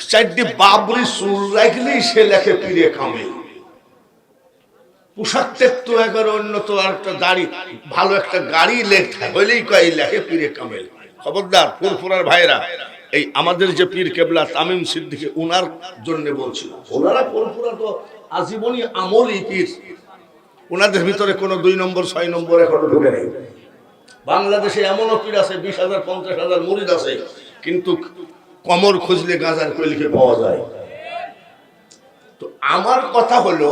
চারটি বাবরি চুল রাখলেই সে লেখে পীরে কামেল। পোশাকটা একটু একবার উন্নত, আর একটা দাড়ি, ভালো একটা গাড়ি লেখা হইলেই কয় লেখে পীরে কামেল। খবরদার ফুরফুরার ভাইরা, এই আমাদের যে পীর কেবলা তামিম সিদ্দিকী, ওনার জন্য বলছিল। ওনারা ফুরফুরা তো আজীবনই আমলই পীর, ওনাদের ভিতরে কোনো 2 নম্বর 6 নম্বর এখনো ঢুকে নেই। বাংলাদেশে এমনও পীর আছে 20,000 50,000 মুরিদ আছে, কিন্তু কমর খুঁজলে গাঁজার কলিকে পাওয়া যায়। তো আমার কথা হলো,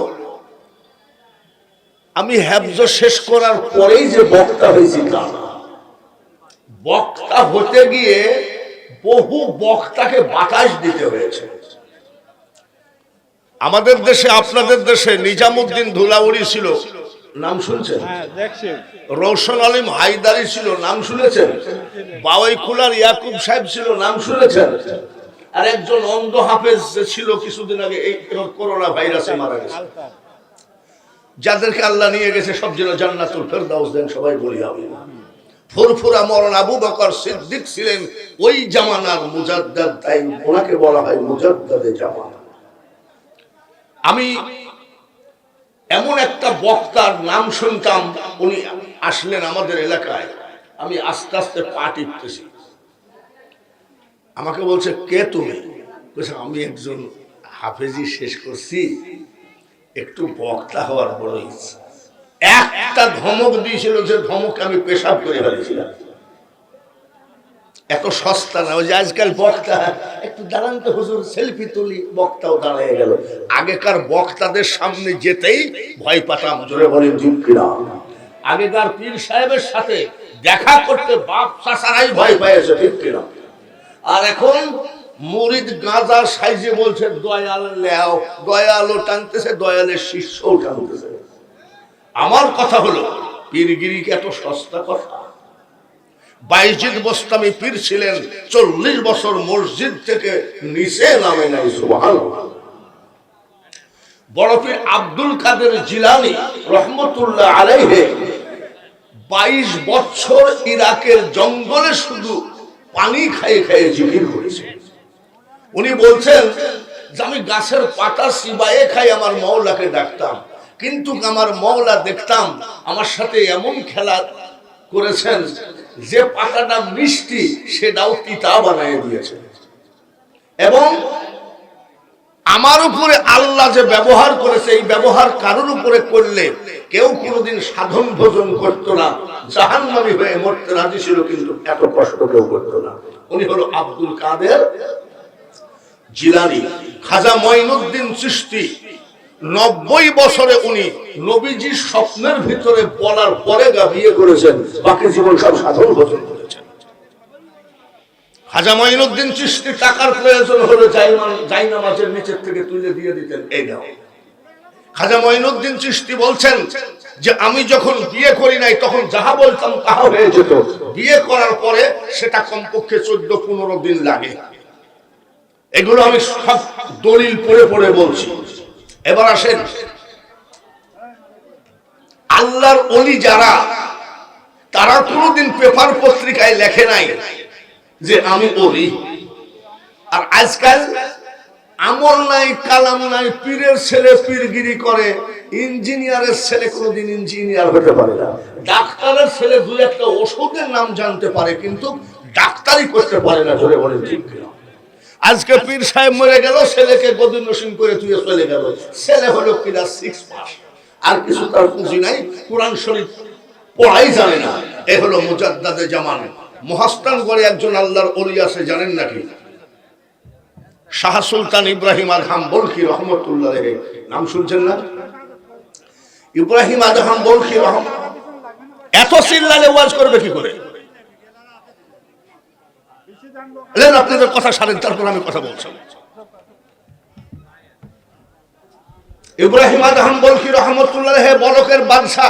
আমি হেফজ শেষ করার পরেই যে বক্তা হয়েছি তা না। বক্তা হতে গিয়ে বহু বক্তাকে বাতাস দিতে হয়েছে। আমাদের দেশে, আপনাদের দেশে নিজামুদ্দিন ধুলাউড়ি ছিল, নাম শুনছেন? রওশন আলিম হায়দারি ছিল, নাম শুনেছেন? বাওয়াইকুলার ইয়াকুব সাহেব ছিল, নাম শুনেছেন? আর একজন অন্ধ হাফেজ ছিল কিছুদিন আগে, এই করোনা ভাইরাসে মারা গেছে। যাদেরকে আল্লাহ নিয়ে গেছে সব যেন জান্নাতুল ফেরদাউস দেন, সবাই বলি আমিন। ফুরফুরা মওলানা আবু বকর সিদ্দিক ছিলেন ওই জামানার মুজাদ্দাদ, তাই ওনাকে বলা হয় মুজাদ্দাদে জামানা। আমি এমন একটা বক্তার নাম শুনতাম, উনি আসলেন আমাদের এলাকায়, আমি আস্তে আস্তে পা টিপতেছি, আমাকে বলছে কে তুমি? বলছে আমি একজন হাফেজি শেষ করছি, একটু বক্তা হওয়ার বড় ইচ্ছা। একটা ধমক দিয়েছিল, যে ধমক আমি পেশাব করে ফেলেছিলাম। এত সস্তা না, ওই যে আজকাল বক্তা একটু দাঁড়ান তো হুজুর, সেলফি তুলি, বক্তাও দাঁড়িয়ে গেল। আগেকার বক্তাদের সামনে যেতেই ভয় পাতাম, জোরে বলেন ঠিক কিনা? আগেকার পীর সাহেবের সাথে দেখা করতে বাপ চাচারাই ভয় পেয়েছে, ঠিক কিনা? আর এখন মুরিদ গাঁজা সাইজে বলছে দয়াল লেও, দয়ালও টানতেছে, দয়ালের শিষ্যও টানতেছে। আমার কথা হলো, পীরগিরি কি এত সস্তা কথা? বাইজিদ বোস্তামি পীর ছিলেন, 40 বছর মসজিদ থেকে নিচে নামে নাই। সুবহানাল্লাহ। বড় পীর আব্দুল কাদের জিলানী রহমতুল্লাহ আলাইহি 22 বছর ইরাকের জঙ্গলে শুধু পানি খাইয়ে খাইয়ে জিকির করেছে। উনি বলছেন যে আমি গাছের পাতা চিবায়ে খাই আমার মওলাকে ডাকতাম, কিন্তু আমার মওলা দেখতাম আমার সাথে এমন খেলা করেছেন যে পাতাটা মিষ্টি সেটাও তিতা বানিয়ে দিয়েছে। এবং আমার উপরে আল্লাহ যে ব্যবহার করেছে, এই ব্যবহার কারোর উপরে করলে কেউ কোনোদিন সাধন ভোজন করতো না, জাহান্নামী হয়ে মরতে রাজি ছিল, কিন্তু এত কষ্ট কেউ করতো না। উনি হলো আব্দুল কাদের জিলানী। খাজা মঈনুদ্দিন চিশতি 90 বছরে উনি নবীজির স্বপ্নের ভিতরে বলার পরে বিয়ে করেছেন, বাকি জীবন সব সাধন ভোজন করেছেন। খাজা মঈনুদ্দিন চিশতি টাকার প্রয়োজন হলে জায়নামাজের নিচের থেকে তুলে দিয়ে দিতেন, এই নাও। খাজা মঈনুদ্দিন চিশতি বলছেন যে আমি যখন বিয়ে করি নাই তখন যাহা বলতাম তাহা হয়ে যেত, বিয়ে করার পরে সেটা কমপক্ষে 14-15 দিন লাগে। এগুলো আমি সব দলিল পড়ে পড়ে বলছি। এবার আসেন, আল্লাহর ওলি যারা, তারা কোনোদিন পেপার পত্রিকায় লেখে নাই যে আমি ওলি। আর আজকাল আমল নাই, কালাম নাই, পীরের ছেলে পীরগিরি করে, ইঞ্জিনিয়ারের ছেলে কোনোদিন ইঞ্জিনিয়ার হতে পারে না, ডাক্তারের ছেলে 2-1টা ওষুধের নাম জানতে পারে, কিন্তু ডাক্তারি করতে পারে না। জোরে বলেন ঠিক কিনা? আজকে পীর সাহেব মরে গেল, ছেলেকে গদি নসিন করে তুই চলে গেল, ছেলে হলো ক্লাস 6 পাস, আর কিছু তার পুঁজি নাই, কোরআন শরীফ পড়াই জানে না। এ হলো মুজাদ্দাদে জামানা। মহাস্থানগড়ে একজন আল্লাহর ওলি আছে, জানেন নাকি? শাহ সুলতান ইব্রাহিম আদহাম বলখি রহমতুল্লাহ আলাইহি, নাম শুনছেন না? ইব্রাহিম আদহাম বলখি রহম, এত চিল্লালে ওয়াজ করবে কি করে? আপনাদের কথা সারেন, তারপর আমি কথা বলছি। ইব্রাহিম আদহাম বলখি রহমতুল্লাহ আলাইহি বলকের বাদশা,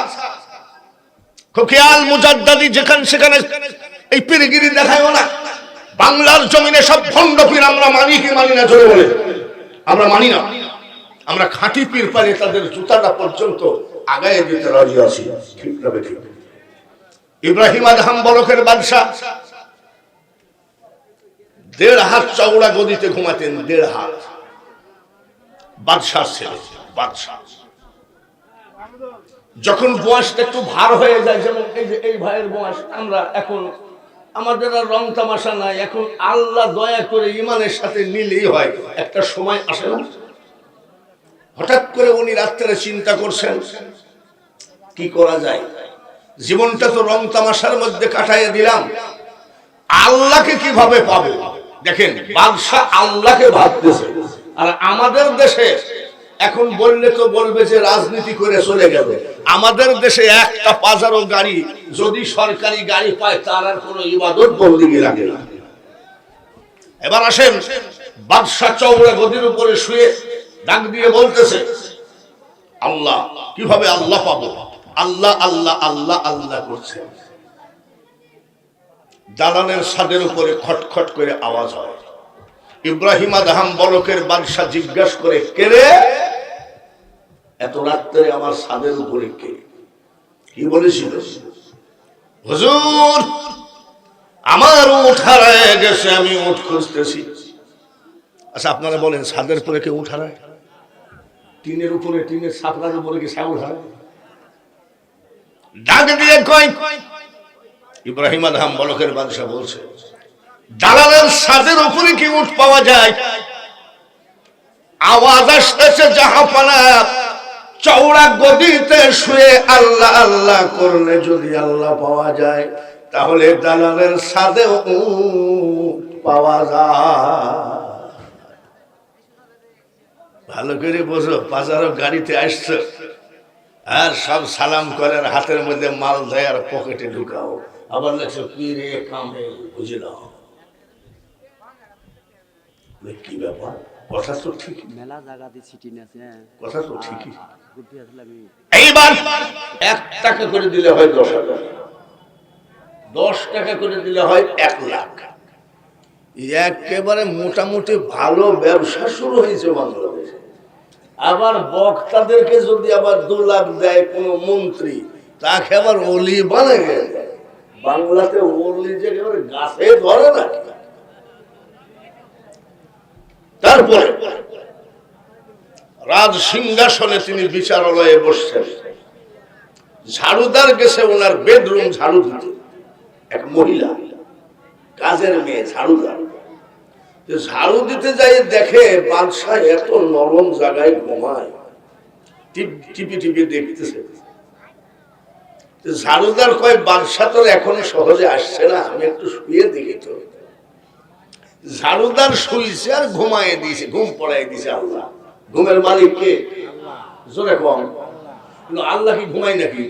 খুব খেয়াল, মুজাদ্দাদি যেখানে সেখানে এই পীরগিরি দেখায়ও না। বাংলার জমিনে সব ভণ্ড পীর আমরা মানি কি মানি না? জোরে বলে। আমরা মানি না। আমরা খাঁটি পীর পালে তাদের জুতাটা পর্যন্ত আগায় দিতে রাজি আছি, ঠিক না বেঠিক? ইব্রাহিম আদহাম বলকের বাদশা 1.5 হাত চওড়া গদিতে ঘুমাতেন, 1.5 হাত। বাদশাহ ছেলে, বাদশাহ। যখন বয়সটা একটু ভার হয়ে যায়, যেমন এই যে এই ভাইয়ের বয়স, আমরা এখন আমাদের আর রং তামাশা নাই, এখন আল্লাহ দয়া করে ইমানের সাথে নিলেই হয়। একটা সময় আসে না, হঠাৎ করে উনি রাত্রে চিন্তা করছেন কি করা যায়, জীবনটা তো রং তামাশার মধ্যে কাটাইয়া দিলাম, আল্লাহকে কিভাবে পাবো। দেখেন, বাদশাহ আল্লাহকে ভাবতেছে। আর আমাদের দেশে এখন বললে তো বলবে যে রাজনীতি করে চলে গেবে। আমাদের দেশে একটা পাজারো গাড়ি যদি সরকারি গাড়ি পায়, তার আর কোনো ইবাদত বন্দেগী লাগে না। এবার আসেন, বাদশাহ চওড়া গদির উপরে শুয়ে ডাক দিয়ে বলতেছে, আল্লাহ, কিভাবে আল্লাহ পাবো, আল্লাহ আল্লাহ আল্লাহ আল্লাহ করছে। দালানের ছাদের উপরে খটখট করে আওয়াজ হয়। ইব্রাহিম আদহাম বলকের বাদশাহ জিজ্ঞাসা করে, কে রে এত রাত্রে আমার ছাদের উপরে কে? কি বলেছিল? হুজুর, আমার উট হারায় গেছে, আমি উট খুঁজতেছি। আচ্ছা, আপনারা বলেন, ছাদের উপরে কে উট হারায়? টিনের উপরে, টিনের ছাপড়ার উপরে কি ছাগল হারায়? ডাক দিয়ে কয়, ইব্রাহিম আদহাম বলকের বাদশাহ বলছে, দালালের ছাদের উপরে কি উট পাওয়া যায়? আওয়াজ আসতেছে, জাহাপানা চওড়া গদিতে শুয়ে আল্লাহ আল্লাহ করলে যদি আল্লাহ পাওয়া যায়, তাহলে দালালের ছাদে উট পাওয়া যায়। ভালো করে বোঝো, বাজারও গাড়িতে আসছো আর সব সালাম করেন, হাতের মধ্যে মাল দেয় আর পকেটে ঢুকাও, আবার লেখছো কি রে কামে, বুঝলাম কি ব্যাপার। কথা তো ঠিক, মেলা জায়গাতে সিটিং আছে, কথা তো ঠিকই। এইবার 1 টাকা করে দিলে হয় 10,000, 10 টাকা করে দিলে হয় 1 লাখ। একেবারে মোটামুটি ভালো ব্যবসা শুরু হয়েছে বাংলাদেশে। আবার বক্তাদেরকে যদি আবার 2 লাখ দেয় কোন মন্ত্রী, তাকে আবার অলি বানায়। বাংলাতে অলি যে একেবারে গাছে ধরে না। তারপরে রাজ সিংহাসনে তিনি বিচারালয়ে বসছেন। ঝাড়ুদার গেছে ওনার বেডরুম ঝাড়ু দিতে, এক মহিলা, কাজের মেয়ে ঝাড়ুদার। ঝাড়ু দিতে যাই দেখে বাদশাহ এত নরম জায়গায় ঘুমায়, টিপি টিপি দেখতেছে। ঝাড়ুদার কয়, বাদশাহ তো এখনো সহজে আসছে না, আমি একটু শুয়ে দেখি তো। ঝাড়ুদার শুইছে আর ঘুমায় দিয়েছে, ঘুম পড়াই দিয়েছে আল্লাহ। ঘুমের মালিক কে? জোরে কম। কিন্তু আল্লাহ কি ঘুমায় নাকি?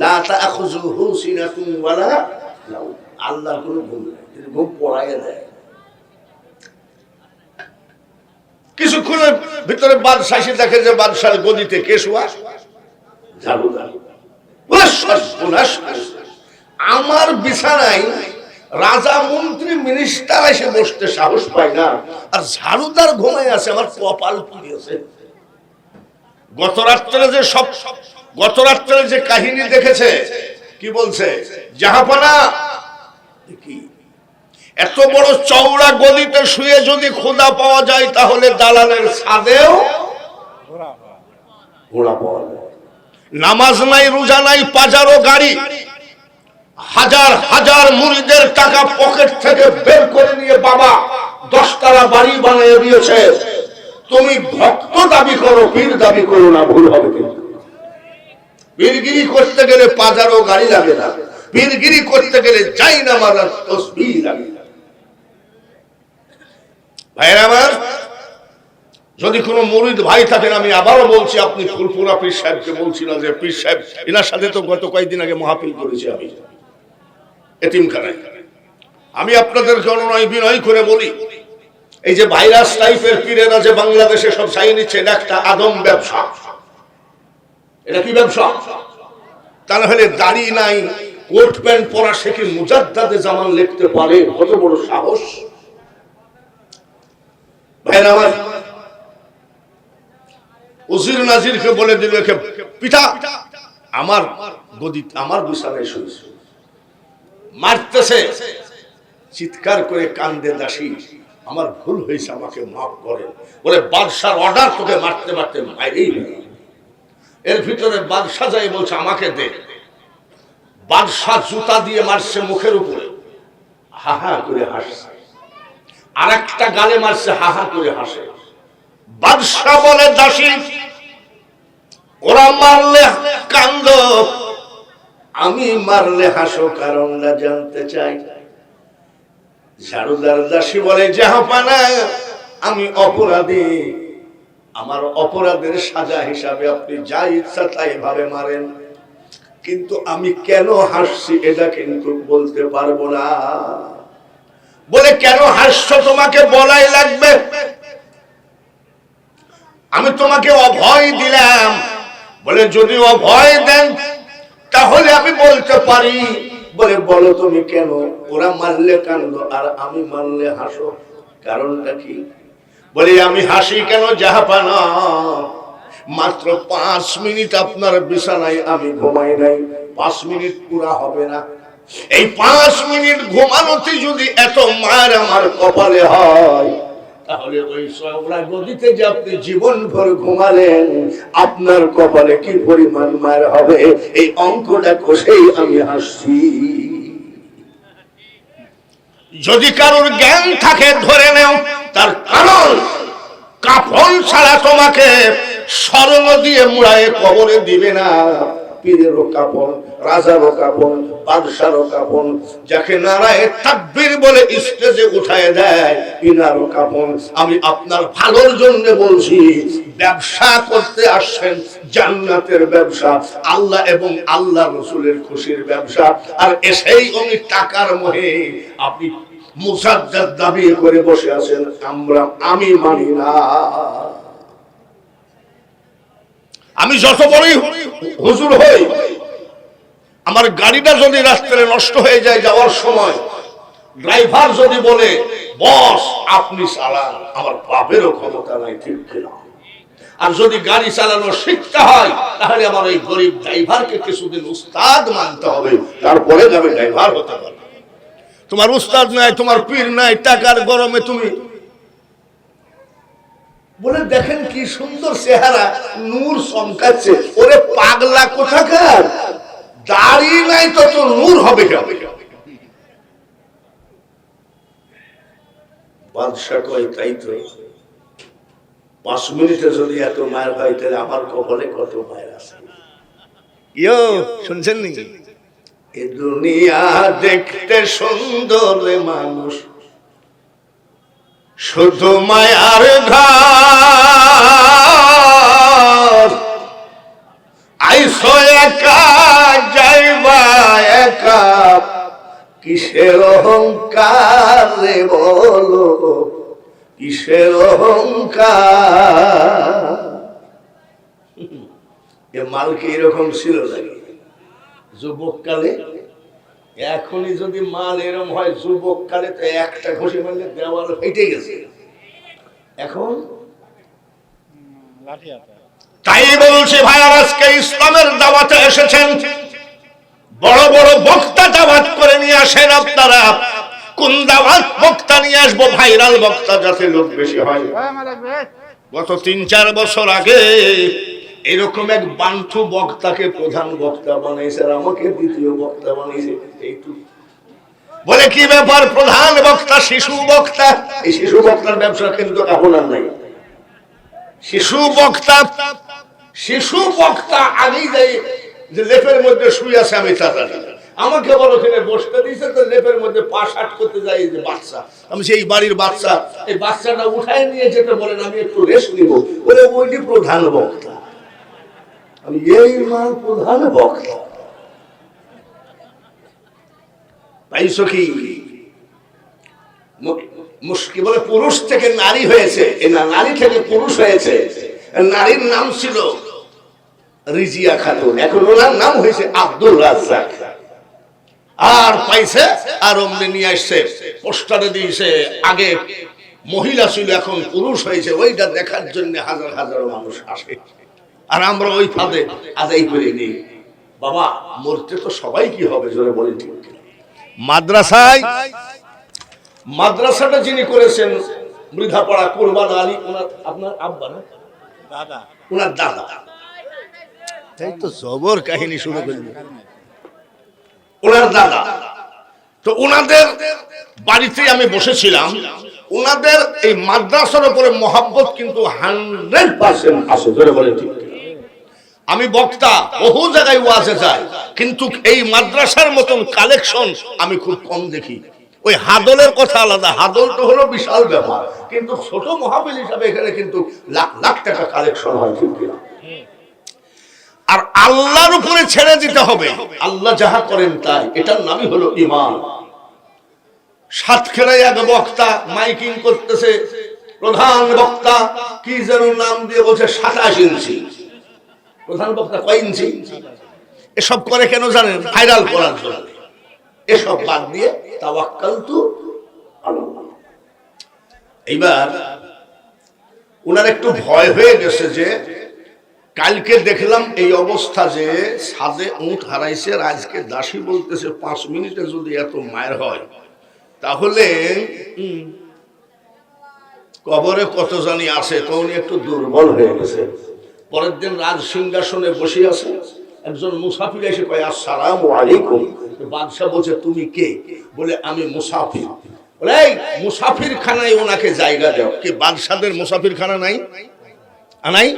লা তাখুযুহু সিনাতুন ওয়ালা নাওম। আল্লাহর কোনো ঘুম নাই, তিনি ঘুম পড়াইয়া দেয়। কিছুক্ষণের ভিতরে বাদশাহ এসে দেখে যে বাদশার গদিতে কে শোয়া? ঝাড়ুদার। আমার বিছানায় রাজা মন্ত্রী মিনিস্টার এসে বসতে সাহস পায় না, আর ঝাড়ুদার ঘুমায় আছে, আমার কপাল পুড়িয়েছে। গত রাত্রে যে কাহিনী দেখেছে, কি বলছে? জাহাপানা, কি এত বড় চওড়া গদিতে শুয়ে যদি খোদা পাওয়া যায়, তাহলে দালালের ছাদেও ঘোড়া পাওয়া যায়। নামাজ নাই, রোজা নাই, পাজারো গাড়ি, হাজার হাজার মুরিদের টাকা পকেট থেকে বের করে নিয়ে বাবা 10 তলা বাড়ি বানিয়ে দিয়েছে। তুমি ভক্ত দাবি করো, পীর দাবি করো না, ভুল হবে। কিন্তু পীরগিরি করতে গেলে পাজারো গাড়ি লাগে না, পীরগিরি করতে গেলে যাই না মারার তসবিহ লাগে। ভাইরা আমার, যদি কোনো মুরিদ ভাই থাকেন, আমি আবারও বলছি, আপনি ফুলপুরা পীর সাহেবকে বলছিলাম যে পীর সাহেব, এনার সাথে তো গত কয়েকদিন আগে মাহফিল করেছি আমি এতিমখানায়। আমি আপনাদেরকে অনুনয় বিনয় করে বলি, এই যে ভাইরাস টাইপের পীরেরা যে বাংলাদেশে সব চাই নিচ্ছে, এটা একটা আদম ব্যবসা। এটা কি ব্যবসা? তা না হলে দাড়ি নাই, কোট প্যান্ট পরা, সে কি মুজাদ্দাদে জামান লিখতে পারে? কত বড় সাহস! ভাইরা আমার, উজির নাজিরকে বলে দিল, পিতা আমার গদি, আমার বিছানায় শুয়েছে, মারতেছে। চিৎকার করে কান্দে দাসী, আমার ভুল হয়েছে, আমাকে মাফ করেন। বলে বাদশার অর্ডার, তোকে মারতে মারতে মাইরেই না। এর ভিতরে বাদশা যাই বলছে আমাকে দে। বাদশা জুতা দিয়ে মারছে মুখের উপরে, হা হা করে হাসছে। আর একটা গালে মারছে, হা হা করে হাসে। বাদশা বলে দাসী, ওরা মারলে কান্দ, আমি মারলে হাসো, কারণটা জানতে চাই। ঝাড়ুদার দাসী বলে জাহাপানা, আমি অপরাধী, আমার অপরাধের সাজা হিসাবে আপনি যা ইচ্ছা তাই ভাবে মারেন, কিন্তু আমি কেন হাসছি এটা কিন্তু বলতে পারবো না। বলে কেন হাসছো তোমাকে বলাই লাগবে? আমি তোমাকে অভয় দিলাম। বলে যদি অভয় দেন তাহলে আমি বলতে পারি। বলে বলো তুমি কেন? ওরা মারলে কান্দো আর আমি মারলে হাসো, কারণটা কি? বলে আমি হাসি কেন জাহাপানা, মাত্র 5 মিনিট আপনার বিছানায় আমি ঘুমাই নাই, 5 মিনিট পুরা হবে না। এই 5 মিনিট ঘুমানোতে যদি এত মার আমার কপালে হয়, তাহলে ওই সওরা গদিতে যে আপনি জীবন ভর ঘুমালেন, আপনার কপালে কি পরিমাণ মার হবে, এই অঙ্কটা কষেই আমি হাসছি। যদি কারোর জ্ঞান থাকে ধরে নেও, তার কারণ কাফন ছাড়া তোমাকে স্বর্ণ দিয়ে মুড়ায় কবরে দিবে না। পীরেরও কাফন, রাজারও কাফন, বাদশারও কাফন, যাকে নারায়ে তাকবীর বলে স্টেজে উঠায় দেয়, ইনারও কাফন। আমি আপনার ভালোর জন্য বলছি, ব্যবসা করতে আসছেন, জান্নাতের ব্যবসা, আল্লাহ এবং আল্লাহ রসুলের খুশির ব্যবসা, আর এসেই উনি টাকার মোহে আপনি মুসাদ্দাদ দাবি করে বসে আছেন। আমি মানি না। আমি যত বড়ই হুজুর হই, আমার গাড়িটা যদি রাস্তায় নষ্ট হয়ে যায় যাওয়ার সময়, ড্রাইভার যদি বলে বস আপনি চালান, আমার বাপেরও ক্ষমতা নাই, ঠিক কিনা? আর যদি গাড়ি চালানো শিখতে হয়, তাহলে আমার ওই গরিব ড্রাইভারকে কিছুদিন উস্তাদ মানতে হবে, তারপরে যাবে ড্রাইভার হতে পারবে। তোমার উস্তাদ নাই, তোমার পীর নাই, টাকার গরমে তুমি বলে দেখেন কি সুন্দর চেহারা, নূর চমকাচ্ছে। ওরে পাগলা কোথাকার, দাড়ি নাই তো তোর নূর হবে কেন? বাদশা কয় তাই তো, 5 মিনিটে যদি এত মায়ের হয়, তাহলে আমার কপালে কত মায়ের আছে। ইয়ো শুনছেন নি? এ দুনিয়া দেখতে সুন্দর মানুষ, শুধু মায়ার ঘর, আইসো একা যাইবা একা, কিসের অহংকার রে বলো, কিসের অহংকার? এ মাল কি এরকম ছিল নাকি যুবক কালে? এখনই যদি মাল এরকম হয় যুবক কালে, তো একটা ঘষে মারলে দেওয়াল ফেটে গেছে। এখন তাই বলছে ভাইয়া, আজকে ইসলামের দাওয়াতে এসেছেন, বড় বড় বক্তা দাওয়াত করে নিয়ে আসেন। আপনারা কোন দাওয়াত বক্তা নিয়ে আসবো? ভাইরাল বক্তা, যাতে লোক বেশি হয়। গত 3-4 বছর আগে এরকম এক বান্টু বক্তাকে প্রধান বক্তা বানাইছে, আর আমাকে দ্বিতীয় বক্তা বানাইছে। এইটু বলে কি ব্যাপার, প্রধান বক্তা শিশু বক্তা। এই শিশু বক্তার ব্যবসা কিন্তু এখন আর নাই। শিশু বক্তা আগেই যাই যে লেপের মধ্যে শুয়ে আছে, আমি তা জানি। আমাকে বলো ওখানে বসতে দিয়েছে, তো লেপের মধ্যে পা শাট করতে যাই যে বাচ্চা, আমি সেই বাড়ির বাচ্চা, এই বাচ্চাটা উঠায় নিয়ে যেতে বলেন, আমি একটু রেস্ট নিব। বলে ওইটি প্রধান বক্তা। আমি এই মাল প্রধান বক্তা পাইছো কি? মুশকিল বলে পুরুষ থেকে নারী হয়েছে, নারী থেকে পুরুষ হয়েছে। নারীর নাম ছিল রিজিয়া খাতুন, এখন ওনার নাম হয়েছে আব্দুল রাজ্জাক। আর পাইছে, আর অমনি নিয়ে আসছে, পোস্টারে দিয়েছে। আগে মহিলা ছিল, এখন পুরুষ হয়েছে। ওইটা দেখার জন্য হাজার হাজার মানুষ আসে, আর আমরা ওই ফাঁদে আদায় করে নিই। বাবা মরতে তো সবাই কি হবে জোরে বলে, ঠিক? মাদ্রাসায় মাদ্রাসাটা যিনি করেছেন মৃধাপাড়া কোরবান আলী, ওনার আপনার আব্বা না দাদা, ওনার দাদা। তাই তো জবর কাহিনী শুরু করলেন, ওনার দাদা। তো ওনাদের বাড়িতে আমি বসেছিলাম। ওনাদের এই মাদ্রাসার উপরে মহব্বত কিন্তু 100% আছে, ধরে বলেন ঠিক। আমি বক্তা, বহু জায়গায় ওয়াজে যাই, কিন্তু এই মাদ্রাসার মতন কালেকশন আমি খুব কম দেখি। ওই হাদলের কথা আলাদা, হাদল তো হলো বিশাল ব্যাপার, কিন্তু ছোট মাহফিল হিসাবে এখানে কিন্তু লাখ লাখ টাকা কালেকশন হয়, ঠিক কিনা? আর আল্লাহর উপরে ছেড়ে দিতে হবে, আল্লাহ যাহা করেন তাই, এটার নামই হলো ঈমান। সাতক্ষীরায় এক বক্তা মাইকিং করতেছে, প্রধান বক্তা কি যেন নাম দিয়ে বলছে 27 ইঞ্চি। প্রধান বক্তা কয় ইঞ্চি? এসব করে কেন জানেন? ভাইরাল করার জন্য। এসব বাদ দিয়ে তাওয়াক্কালতু আলাল্লাহ। এইবার ওনার একটু ভয় হয়ে গেছে যে কালকে দেখলাম এই অবস্থা, যে ছাদে উট হারাইছে, আর আজকে দাসী বলতেছে 5 মিনিটে যদি এত মায়ের হয় তাহলে কবরে কত জানি আসে। তো উনি একটু দুর্বল হয়ে গেছে। পরের দিন রাজ সিংহাসনে বসে আছে, একজন মুসাফির এসে কয় আসসালামু আলাইকুম। বাদশাহ বলছে তুমি কে? বলে আমি মুসাফির। বলে এই মুসাফির খানায় ওনাকে জায়গা দাও। কি বাদশাদের মুসাফির খানা নাই? নাই,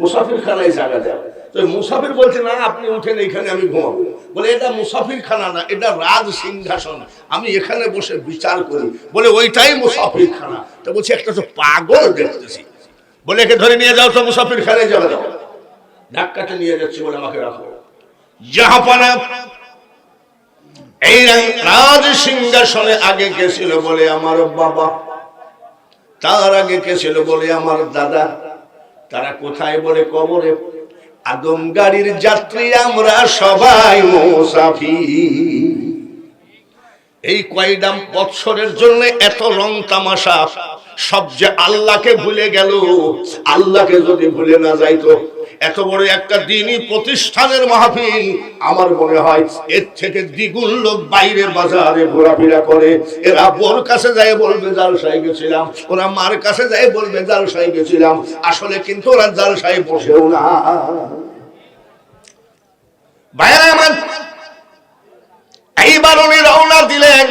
মুসাফির খানায় জায়গা দাও। তো মুসাফির বলছে না, আপনি উঠেন, এইখানে আমি ঘুমাবো। বলে এটা মুসাফির খানা না, এটা রাজ সিংহাসন, আমি এখানে বসে বিচার করি। বলে ওইটাই মুসাফির খানা। তো বলছে একটা তো পাগল দেখতেছি। বলে একে ধরে নিয়ে যাও তো মুসাফির খানায় যাবে দাও। ধাক্কাতে নিয়ে যাচ্ছি, বলে আমাকে রাখো। জাহাপানা এই রাজ সিংহাসনে আগে কে ছিল? বলে আমার বাবা। তার আগে কে ছিল? বলে আমার দাদা। তারা কোথায়? বলে কবরে। আদম গাড়ির যাত্রী আমরা সবাই মুসাফির। এই কয়টা বৎসরের জন্য এত রং তামাশা, সব যে আল্লাহকে ভুলে গেল। আল্লাহকে যদি ভুলে না যাইতো, এত বড় একটা দ্বীনি প্রতিষ্ঠানের মাহফিল, আমার মনে হয় এর থেকে দ্বিগুণ লোক বাইরে বাজারে ঘোরাফেরা করে। এরা বোর কাছে যায় বলবে জালসায় গেছিলাম, ওরা মার কাছে যায় বলবে জালসায় গেছিলাম। আসলে কিন্তু ওরা জালসায় বসেও না। ভাইরা আমার, এইবার উনি রওনা দিলেন।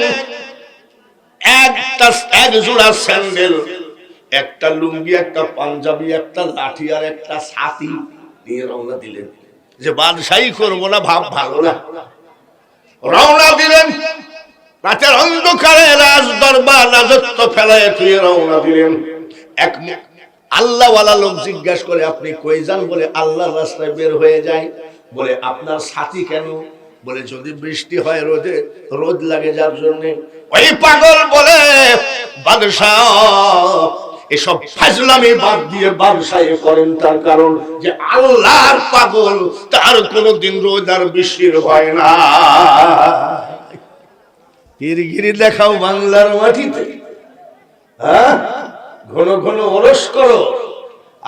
এক জোড়া স্যান্ডেল, একটা লুঙ্গি, একটা পাঞ্জাবি, একটা লাঠি আর একটা ছাতি নিয়ে রওনা দিলেন। যে বাদশাহী করবো না, ভাব ভালো না। রওনা দিলেন রাতের অন্ধকারে, রাজ দরবার রাজত্ব ফেলায় তুই রওনা দিলেন। এক আল্লাহওয়ালা লোক জিজ্ঞাসা করে আপনি কই যান? বলে আল্লাহর রাস্তায় বের হয়ে যায়। বলে আপনার সাথী কেন? বলে যদি বৃষ্টি হয়, রোদ লাগে যার জন্য। ওই পাগল বলে বাদশাহ এসব ফাজলামি বাদ দিয়ে বাদশাহী করেন, তার কারণ যে আল্লাহর পাগল, তার কোনদিন রোদ আর বৃষ্টির হয় না। গিরিগিরি দেখাও বাংলার মাটিতে, হ্যাঁ? ঘন ঘন ওরস করো,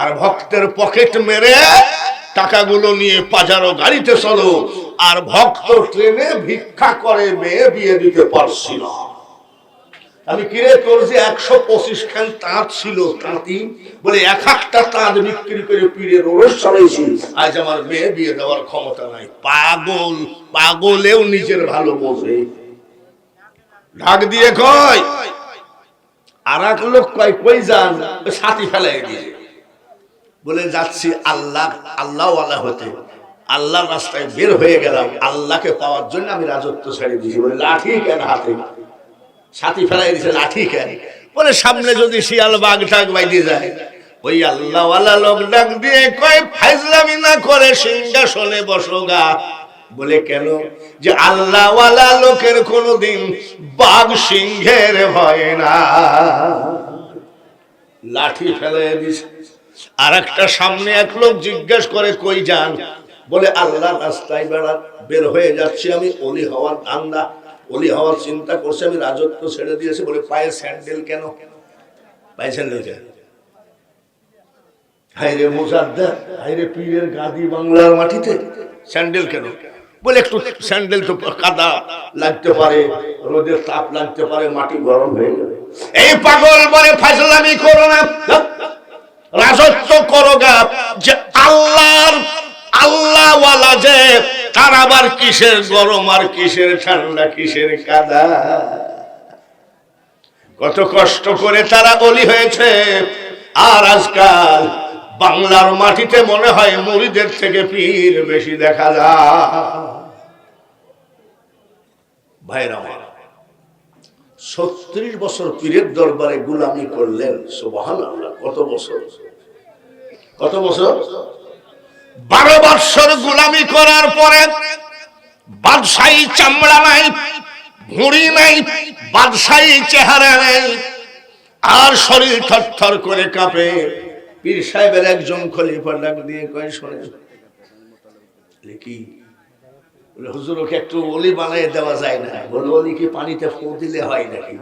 আর ভক্তের পকেট মেরে টাকাগুলো নিয়ে পাজারো গাড়িতে চলো। আর ভক্ত ট্রেনে ভিক্ষা করে, মেয়ে বিয়ে দিতে পারছি না। আমি কিরে তোর যে 125 খান তাঁত ছিল, তাঁতি বলে এক একটা তাঁত বিক্রি করে পীরের ওরস চালাইছি, আজ আমার মেয়ে বিয়ে দেওয়ার ক্ষমতা নাই। পাগল, পাগলেও নিজের ভালো বোঝে। ঢাক দিয়ে কয়, আর এক লোক কয় কই যান? সাথী ফেলাই দিয়ে বলে যাচ্ছি আল্লাহওয়ালা হতে, আল্লাহর রাস্তায় বের হয়ে গেলাম। আল্লাহকে পাওয়ার জন্য আমি রাজত্ব ছেড়ে দিয়েছি। বলে লাঠি কেন হাতে? সাথী ফেলাই দিছে, লাঠি কেন? বলে সামনে যদি শিয়াল বাঘ টাক বাইতে যায়। ওই আল্লাহওয়ালা লোক ডাক দিয়ে কয় ফাইজলামি না করে সিংহাসনে বসোগা। বলে কেন? যে আল্লাহওয়ালা লোকের কোনদিন বাঘ সিংহের ভয় না। লাঠি ফেলাই দিছে। আর একটা সামনে এক লোক জিজ্ঞাসা করে কই যান? বলে আল্লাহর রাস্তায় বের হয়ে যাচ্ছি, আমি ওলি হওয়ার ধান্দা, ওলি হওয়ার চিন্তা করছে, আমি রাজত্ব ছেড়ে দিয়েছি। বলে পায়ে স্যান্ডেল কেন? পায়ে স্যান্ডেল কেন? হাইরে মুজাদ্দার, হাইরে পীরের গাদি বাংলার মাটিতে স্যান্ডেল কেন? বলে একটু স্যান্ডেল তো কাদা লাগতে পারে, রোদের তাপ লাগতে পারে, মাটি গরম হয়ে যাবে। এই পাগল বলে ফাজলামি করো না, রাজত্ব করো গা, যে আল্লাহ ওয়ালা যে তার আবার কিসের গরম আর কিসের ঠান্ডা কিসের কাদা। কত কষ্ট করে তারা অলি হয়েছে। আর আজকাল বাংলার মাটিতে মনে হয় মুরিদের থেকে পীর বেশি দেখা যায়। ভাইরা আমার, ৩৬ বছর পীরের দরবারে গোলামি করলেন। সুবহানাল্লাহ। কত বছর? কত বছর? 12 বছর গোলামি করার পরে বাদশাহী চামড়া নাই, ভুঁড়ি নাই, বাদশাহী চেহারা নাই, আর শরীর থরথর করে কাঁপে। পীর সাহেবের একজন খলিফা ডাক দিয়ে কয়, শোনেন কি হুজুর, ওকে একটু অলি বানিয়ে দেওয়া যায় না? বলে, অলি কি পানিতে ফু দিলে হয় নাকি?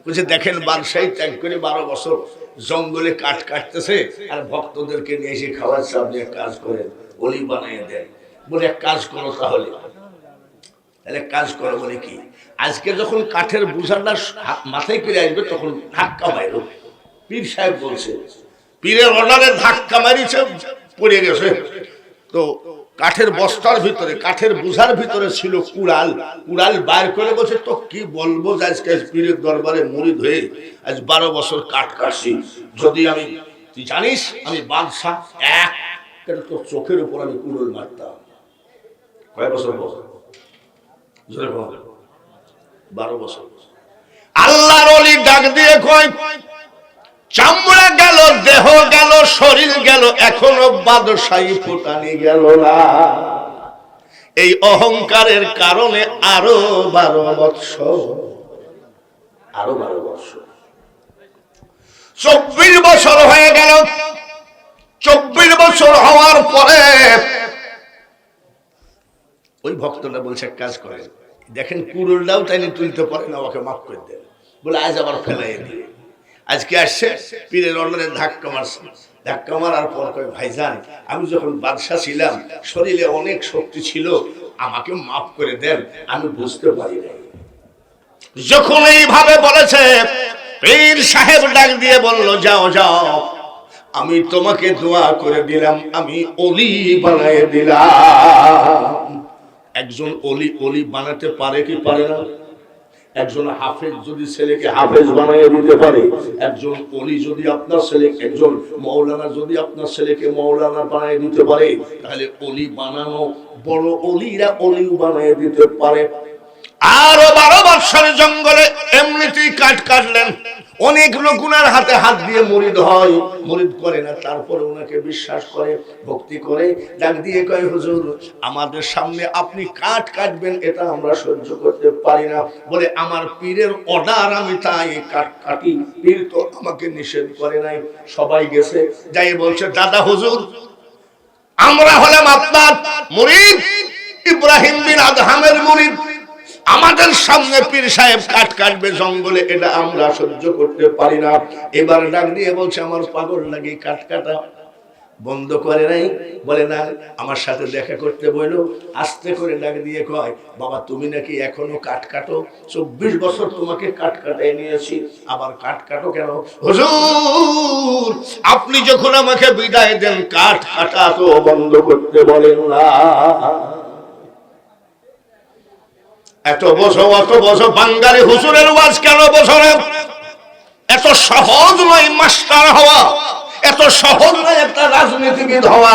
বলছে, দেখেন বাদশাহী ত্যাগ করে 12 বছর জঙ্গলে কাঠ কাটতেছে আর ভক্তদেরকে নিয়ে এসে খাওয়ার সামনে কাজ করেন, অলি বানিয়ে দেয়। বলে, এক কাজ করো তাহলে। কাজ করো বলে কি, আজকে যখন কাঠের বোঝাটা মাথায় করে আসবে তখন ধাক্কা মারো। পীর সাহেব বলছে, পীরের অর্ডারে ধাক্কা মারিছে, পড়ে গেছে। তো কাঠের বস্তার ভিতরে, কাঠের বোঝার ভিতরে ছিল কুড়াল। কুড়াল বাইর করে বলছে, তো কি বলবো, আজকে পীরের দরবারে মুরিদ হয়ে আজ 12 বছর কাঠ কাটছি। যদি আমি, তুই জানিস আমি বাদশাহ, তোর চোখের উপর আমি কুড়াল মারতাম। কয় বছর? 12 বছর। আল্লাহর ওলি ডাক দিয়ে কয়, চামড়া গেল, দেহ গেল, শরীর গেল, এখনো বাদশাহী ফুটানি গেল না। এই অহংকারের কারণে আরো 12 বছর, আরো 12 বছর, 24 বছর হয়ে গেল। 24 বছর হওয়ার পরে ওই ভক্তটা বলছে, কাজ করে দেখেন, কুড়ুলটাও তাইনি তুলতে পারে না, ওকে মাফ করে দেন। বলে, আজ আবার ফেলাই দিয়ে আজকে আসছে, পীরের অর্ডারে ধাক্কা মারছে। ধাক্কা মারার পর কয়, ভাইজান, আমি যখন বাদশা ছিলাম শরীরে অনেক শক্তি ছিল, আমাকে মাফ করে দেন, আমি বুঝতে পারি নাই। যখন এইভাবে বলেছে, পীর সাহেব ডাক দিয়ে বলল, যাও যাও, আমি তোমাকে দোয়া করে দিলাম, আমি অলি বানায় দিলাম। একজন অলি বানাতে পারে কি পারে না? একজন হাফেজ যদি ছেলেকে হাফেজ বানিয়ে দিতে পারে, একজন অলি যদি আপনার ছেলে, একজন মৌলানা যদি আপনার ছেলেকে মৌলানা বানিয়ে দিতে পারে, তাহলে অলি বানানো বড় অলিরা অলি বানিয়ে দিতে পারে। আরো 12 বছর জঙ্গলে এমনিতেই কাঠ কাটলেন। অনেক লোক উনার হাতে হাত দিয়ে মুরিদ হয়, মুরিদ করে না, তারপরে ওনাকে বিশ্বাস করে, ভক্তি করে। ডাক দিয়ে কয়, হুজুর, আমাদের সামনে আপনি কাঠ কাটবেন, এটা আমরা সহ্য করতে পারি না। বলে, আমার পীরের অর্ডার, আমি তাই কাঠ কাটি, পীর তো আমাকে নিষেধ করে নাই। সবাই গেছে, যাই বলছে, দাদা হুজুর, আমরা হলাম আপনার মুরিদ, ইব্রাহিম বিন আদহামের মুরিদ, আমাদের সামনে পীর সাহেব কাঠ কাটবে জঙ্গলে, এটা আমরা সহ্য করতে পারি না। এবার ডাক দিয়ে বলছে, আমার পাগল লাগে, কাঠ কাটা বন্ধ করে নাই। বলে, না, আমার সাথে দেখা করতে বললো। আস্তে করে ডাক দিয়ে কয়, বাবা, তুমি নাকি এখনো কাঠ কাটো? 24 বছর তোমাকে কাঠ কাটাই নিয়েছি, আবার কাঠ কাটো কেন? হুজুর, আপনি যখন আমাকে বিদায় দেন, কাঠ কাটা তো বন্ধ করতে বলেন না। এত বছর বাঙালি হুজুরের ওয়াজ কেন বছরে? এত সহজ নয় মাস্টার হওয়া, এত সহজ নয় একটা রাজনীতিবিদ হওয়া,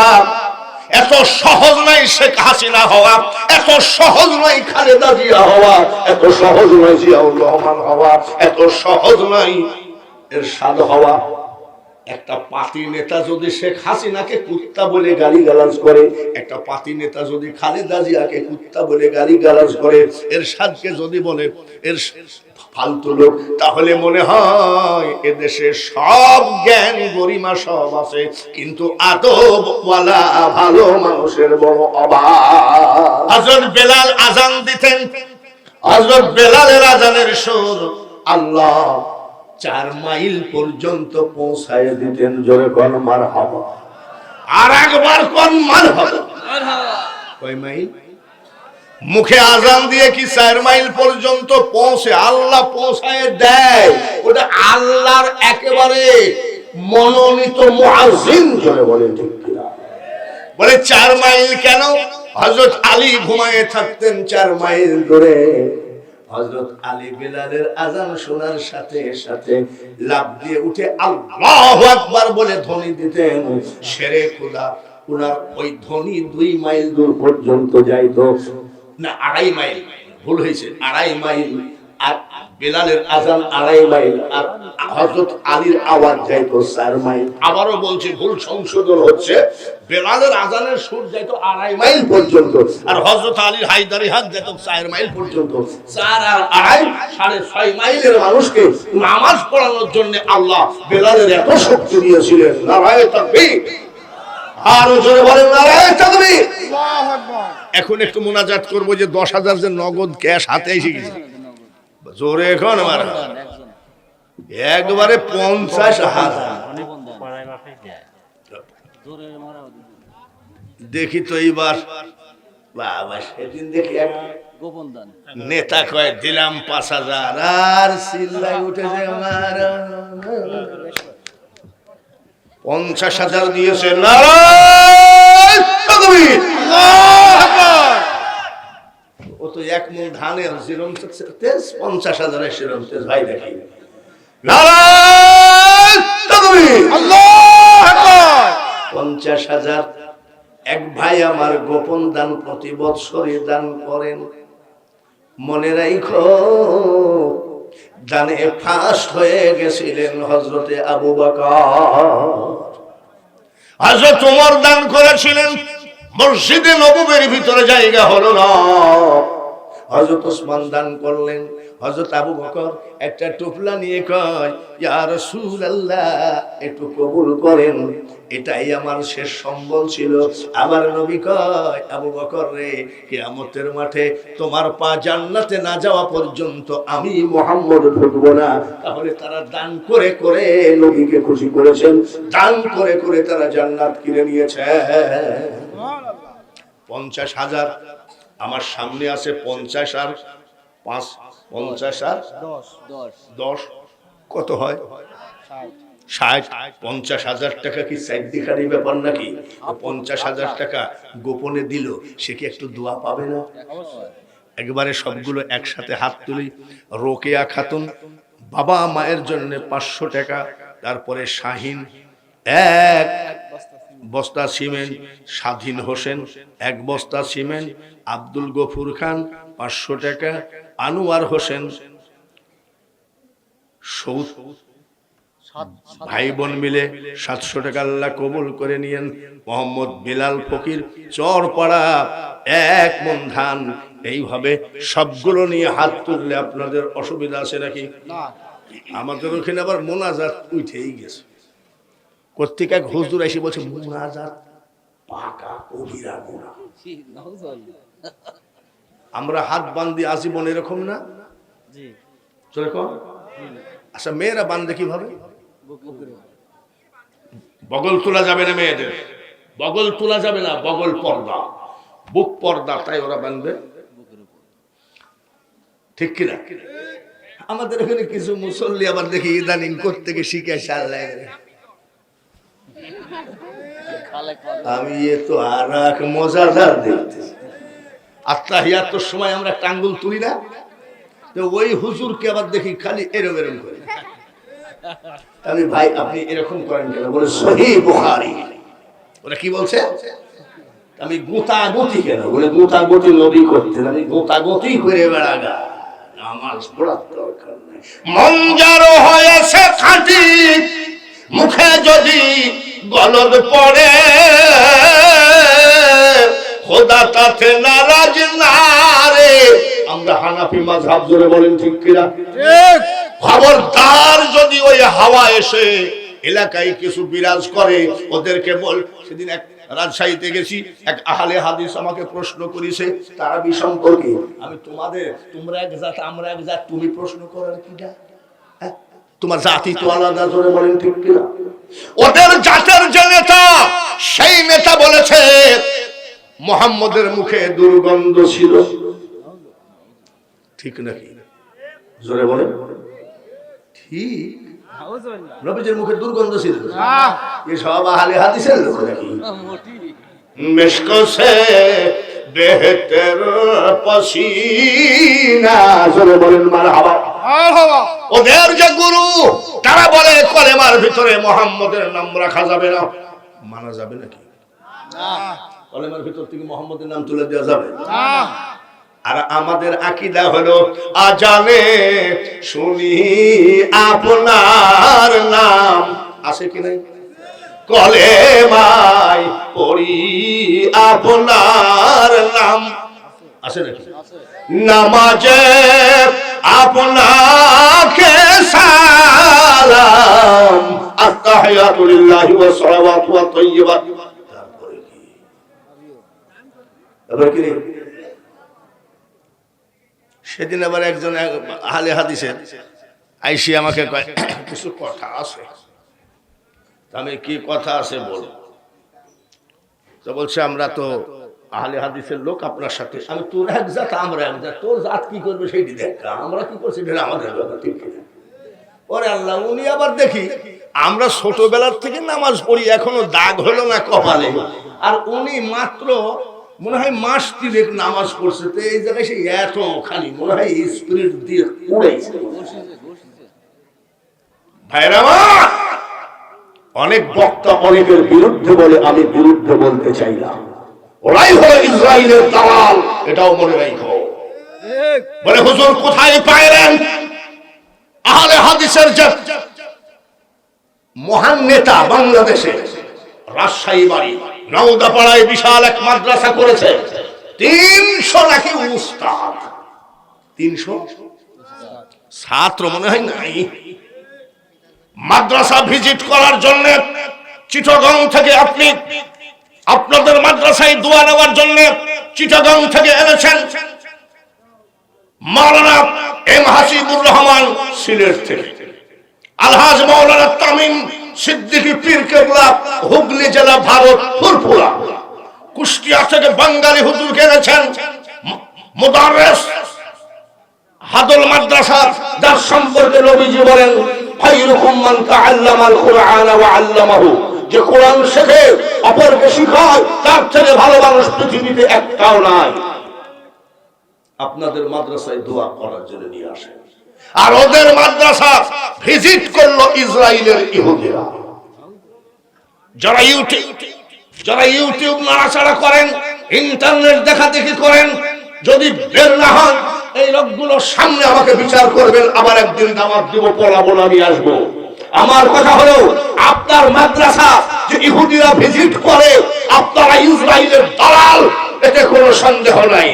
এত সহজ নয় শেখ হাসিনা হওয়া, এত সহজ নয় খালেদা জিয়া হওয়া, এত সহজ নয় জিয়াউর রহমান হওয়া, এত সহজ নয় এরশাদ হওয়া। একটা পার্টি নেতা যদি শেখ হাসিনাকে কুত্তা বলে গালিগালাজ করে, একটা পার্টি নেতা যদি খালেদা জিয়াকে কুত্তা বলে গালিগালাজ করে, এরশাদকে যদি বলে এর ফালতু লোক, তাহলে মনে হয় এদেশে সব জ্ঞান গরিমা সব আছে, কিন্তু আদবওয়ালা ভালো মানুষের বড় অভাব। হযরত বেলাল আজান দিতেন, হযরত বেলালের আজানের সুর আল্লাহ 4 মাইল পর্যন্ত পৌঁছায় দিতেন। জোরে কোন মারহাবা, আর একবার কোন মারহাবা। কয় মাইল? মুখে আজান দিয়ে কি 4 মাইল পর্যন্ত পৌঁছে আল্লাহ পৌঁছায় দেয়, ওটা আল্লাহর একেবারে মনোনীত মুয়াজ্জিন জনে বলেন ঠিক কিনা? বলে 4 মাইল কেন? হযরত আলী ঘুমায়ে থাকতেন 4 মাইল দূরে। হযরত আলী বেলালের আজান শোনার সাথে সাথে লাফ দিয়ে উঠে আল্লাহু আকবার বলে ধ্বনি দিতেন। শেরে খোদা উনার ওই ধ্বনি 2 মাইল দূর পর্যন্ত যাইতো না, 2.5 মাইল, ভুল হয়েছে, 2.5 মাইল। আর বেলালের আজান 2.5 মাইল, আর হযরত আলীর আওয়াজ যাইতো 4 মাইল। আবারও বলছি, ভুল সংশোধন হচ্ছে, বেলালের আজানের সুর যাইতো 2.5 মাইল পর্যন্ত, আর হযরত আলীর হায়দারি হাত যাইতো 4 মাইল পর্যন্ত। 4 আর 2.5 6.5 মাইলের মানুষকে নামাজ পড়ানোর জন্য আল্লাহ বেলালের এত শক্তি দিয়েছিলেন। নারায়ে তাকবীর, আরো জোরে বলেন নারায়ে তাকবীর। আল্লাহু আকবার। এখন একটু মুনাজাত করব যে 10,000 যে নগদ ক্যাশ হাতে এসে গেছে, জোরে এখন আমার একবারে 50,000। দেখি তো এইবার, বাবা সেদিন দেখি এক নেতা কয় দিলাম 5,000, আর চিল্লাই উঠেছে আমার 50,000 দিয়েছে। নারায়ে তাকবীর, আল্লাহু আকবার। ও তো 1 মণ ধানের জিরম তেজ, 50,000 এর জিরম তেজ ভাই দেখি। নারায়ে তাকবীর, আল্লাহু আকবার। 50,000 এক ভাই আমার গোপন দান প্রতি বছরই দান করেন। মনে রাখো, দানে ফার্স্ট হয়ে গেছিলেন হযরতে আবু বকর। হযরত ওমর দান করেছিলেন, মসজিদে নববীর ভিতরে জায়গা হলো না। হযরত ওসমান দান করলেন। হযরত আবু বকর একটা টুপলা নিয়ে কয়, ইয়া রাসূলুল্লাহ একটু কবুল করেন, এটাই আমার শেষ সম্বল ছিল। আমার নবী কয়, আবু বকর রে, কিয়ামতের মাঠে তোমার পা জান্নাতে না যাওয়া পর্যন্ত আমি মুহাম্মদ ঢুকবো না। তাহলে তারা দান করে করে নবীকে খুশি করেছেন, দান করে করে তারা জান্নাত কিনে নিয়েছে। সুবহানাল্লাহ। 50,000 আমার সামনে আছে, 50 আর 5 50 আর 10 কত হয়? 60। 50,000 টাকা কি সাইদ্দিখারি ব্যাপার নাকি? 50,000 টাকা গোপনে দিল, সে কি একটু দোয়া পাবে না? একবারে সবগুলো একসাথে হাত তুলি। রোকেয়া খাতুন বাবা মায়ের জন্য 500 টাকা, তারপরে শাহিন 1 বস্তা সিমেন্ট, স্বাধীন হোসেন 1 বস্তা সিমেন্ট, আব্দুল গফুর খান 500 টাকা, আনোয়ার হোসেন ভাই বোন মিলে 700 টাকা আল্লাহ কবুল করে নিয়েন। মোহাম্মদ বিলাল ফকির চরপাড়া 1 মণ ধান। এইভাবে সবগুলো নিয়ে হাত তুললে আপনাদের অসুবিধা আছে নাকি? আমাদের ওখানে আবার মোনাজাত উঠেই গেছে। কর্তৃক এক হুজুর এসে বলছে, মোনাজাত পাকা কবিরা গুনাহ। আমরা হাত বান্ধি আজীবন, এরকম না? আচ্ছা, মেয়েরা বান্ধে কিভাবে? বগল তোলা যাবে না, মেয়েদের বগল তোলা যাবে না, বগল পর্দা, বুক পর্দা, তাই ওরা বান্ধবে, ঠিক কিনা? আমাদের এখানে কিছু মুসল্লি আবার দেখি ইদানিং করতে গিয়ে শিখে সাল্লাই, আমি এ তো আর এক মজাদার দেখতেছি। আত্তাহিয়াতুর সময় আমরা একটা আঙ্গুল তুলি না, তো ওই হুজুরকে আবার দেখি খালি এরম এরম করে। আমি ভাই আপনি এরকম করেন কেন? বলে সহিহ বুখারী। ওরা কি বলছে? আমি গোতাগতি কেন? বলে গোতাগতি নবী করতেন, আমি গোতাগতি করে বেড়াগা, নামাজ পড়ার দরকার নাই। মন যার হয়েছে খাঁটি, মুখে যদি গলদ পড়ে, খোদা তাতে নারাজ না রে। আমরা হানাফি মাযহাব, জোরে বলেন ঠিক কিনা? ঠিক। খবরদার যদি ওই হাওয়া এসে এলাকায় কিছু বিরাজ করে, ওদেরকে বল। সেদিন এক রাজশাহীতে গেছি, এক আহলে হাদিস আমাকে প্রশ্ন করেছে তারাবি সম্পর্কে। আমি তোমরা এক জাত আমরা এক জাত, তুমি প্রশ্ন করার কিটা? তোমার জাতি তো আলাদা, জোরে বলেন ঠিক কিনা? ওদের জাতের যে নেতা, সেই নেতা বলেছে মুহাম্মদের মুখে দুর্গন্ধ ছিল, ঠিক নাকি? জোরে বলে ঠিক। নবীজির মুখে দুর্গন্ধ ছিল, এ সব আহলে হাদিসের লোক নাকি? মিশক সে বেহতর পসিনা, জোরে বলেন মারহাবা। ওদের যে গুরু, তারা বলে কলেমার ভিতরে মুহাম্মদের নাম রাখা যাবে না। মানা যাবে নাকি? কলেমার ভিতর থেকে মুহাম্মদের নাম তুলে দেওয়া যাবে না। আর আমাদের আকীদা হলো আজানে শুনি আপনার নাম, আছে কি নাই? কলেমায় পড়ি আপনার নাম, আছে নাকি? নামাজে আপনাকে সালাম, আত্তাহিয়াতু লিল্লাহি ওয়া সালাওয়াতু ওয়া তাইয়্যিবাত। তারপরে কি? সেদিন আবার একজন আহলে হাদিসের আইসি আমাকে কয় কিছু কথা আছে। আমি কি কথা আছে বল। তো বলছে আমরা তো আহলে হাদিসের লোক, আপনার সাথে। আমি তোর এক জাত আমরা এক জাত, তোর জাত কি করবে সেইটি দেখ, আমরা কি করছি এটা আমাদের ব্যাপার, ঠিক কিনা? ওরে আল্লাহ, উনি আবার দেখি আমরা ছোটবেলার থেকে নামাজ পড়ি, এখনো দাগ হলো না কপালে, আর উনি মাত্র মনে হয় মাস 3 নামাজ পড়ছে, তো এই জায়গায় সে এত খালি মনে হয় স্পিরিট দিয়ে উড়াইছে। ভাইরা আমার, অনেক বক্তা অনেকের বিরুদ্ধে বলে, আমি বিরুদ্ধে বলতে চাই না। ওরাই হলো ইসরায়েলের দালাল, এটাও মনে রাখো। বলে হুজুর কোথায় পাইলেন আহলে হাদিসের যে মহান নেতা? বাংলাদেশে রাজশাহী বাড়ি নওদাপাড়ায় বিশাল এক মাদ্রাসা করেছে, 300 নাকি উস্তাদ, 300 ছাত্র মনে হয় নাই। মাদ্রাসা ভিজিট করার জন্য চিটাগং থেকে আপনি আপনাদের মাদ্রাসায় দোয়া নেওয়ার জন্য চিটাগং থেকে এনেছেন মাওলানা এম হাসিবুর রহমান সিলেট থেকে, আলহাজ মাওলানা তামিম সিদ্দিকী পীর কেবলা হুগলি জেলা ভারত ফুরফুরা, কুষ্টিয়া থেকে বাঙালি হুজুরকে এনেছেন মুদাররিস হাদুল মাদ্রাসা, যার সম্পর্কে নবীজি বলেন খায়রুকুম মান তাআল্লামাল কুরআন ওয়া আল্লামাহু, যে কোরআন শেখে অপরকে শেখায়, তার থেকে ভালো মানুষ পৃথিবীতে একটাও নাই। আপনাদের মাদ্রাসায় দোয়া করার জন্য নিয়ে আসেন। আর ওদের মাদ্রাসা ভিজিট করলো ইসরায়েলের ইহুদিরা। যারা ইউটিউব নাড়াচাড়া করেন, ইন্টারনেট দেখাদেখি করেন, যদি বের না হন এই লোকগুলোর সামনে আমাকে বিচার করবেন, আবার একদিন দাওয়াত দিব, পড়াবো না, নিয়ে আসবো। আমার কথা হলো, আপনার মাদ্রাসা যে ইহুদিরা ভিজিট করে, আপনারা ইসরায়েলের দালাল, এতে কোনো সন্দেহ নাই।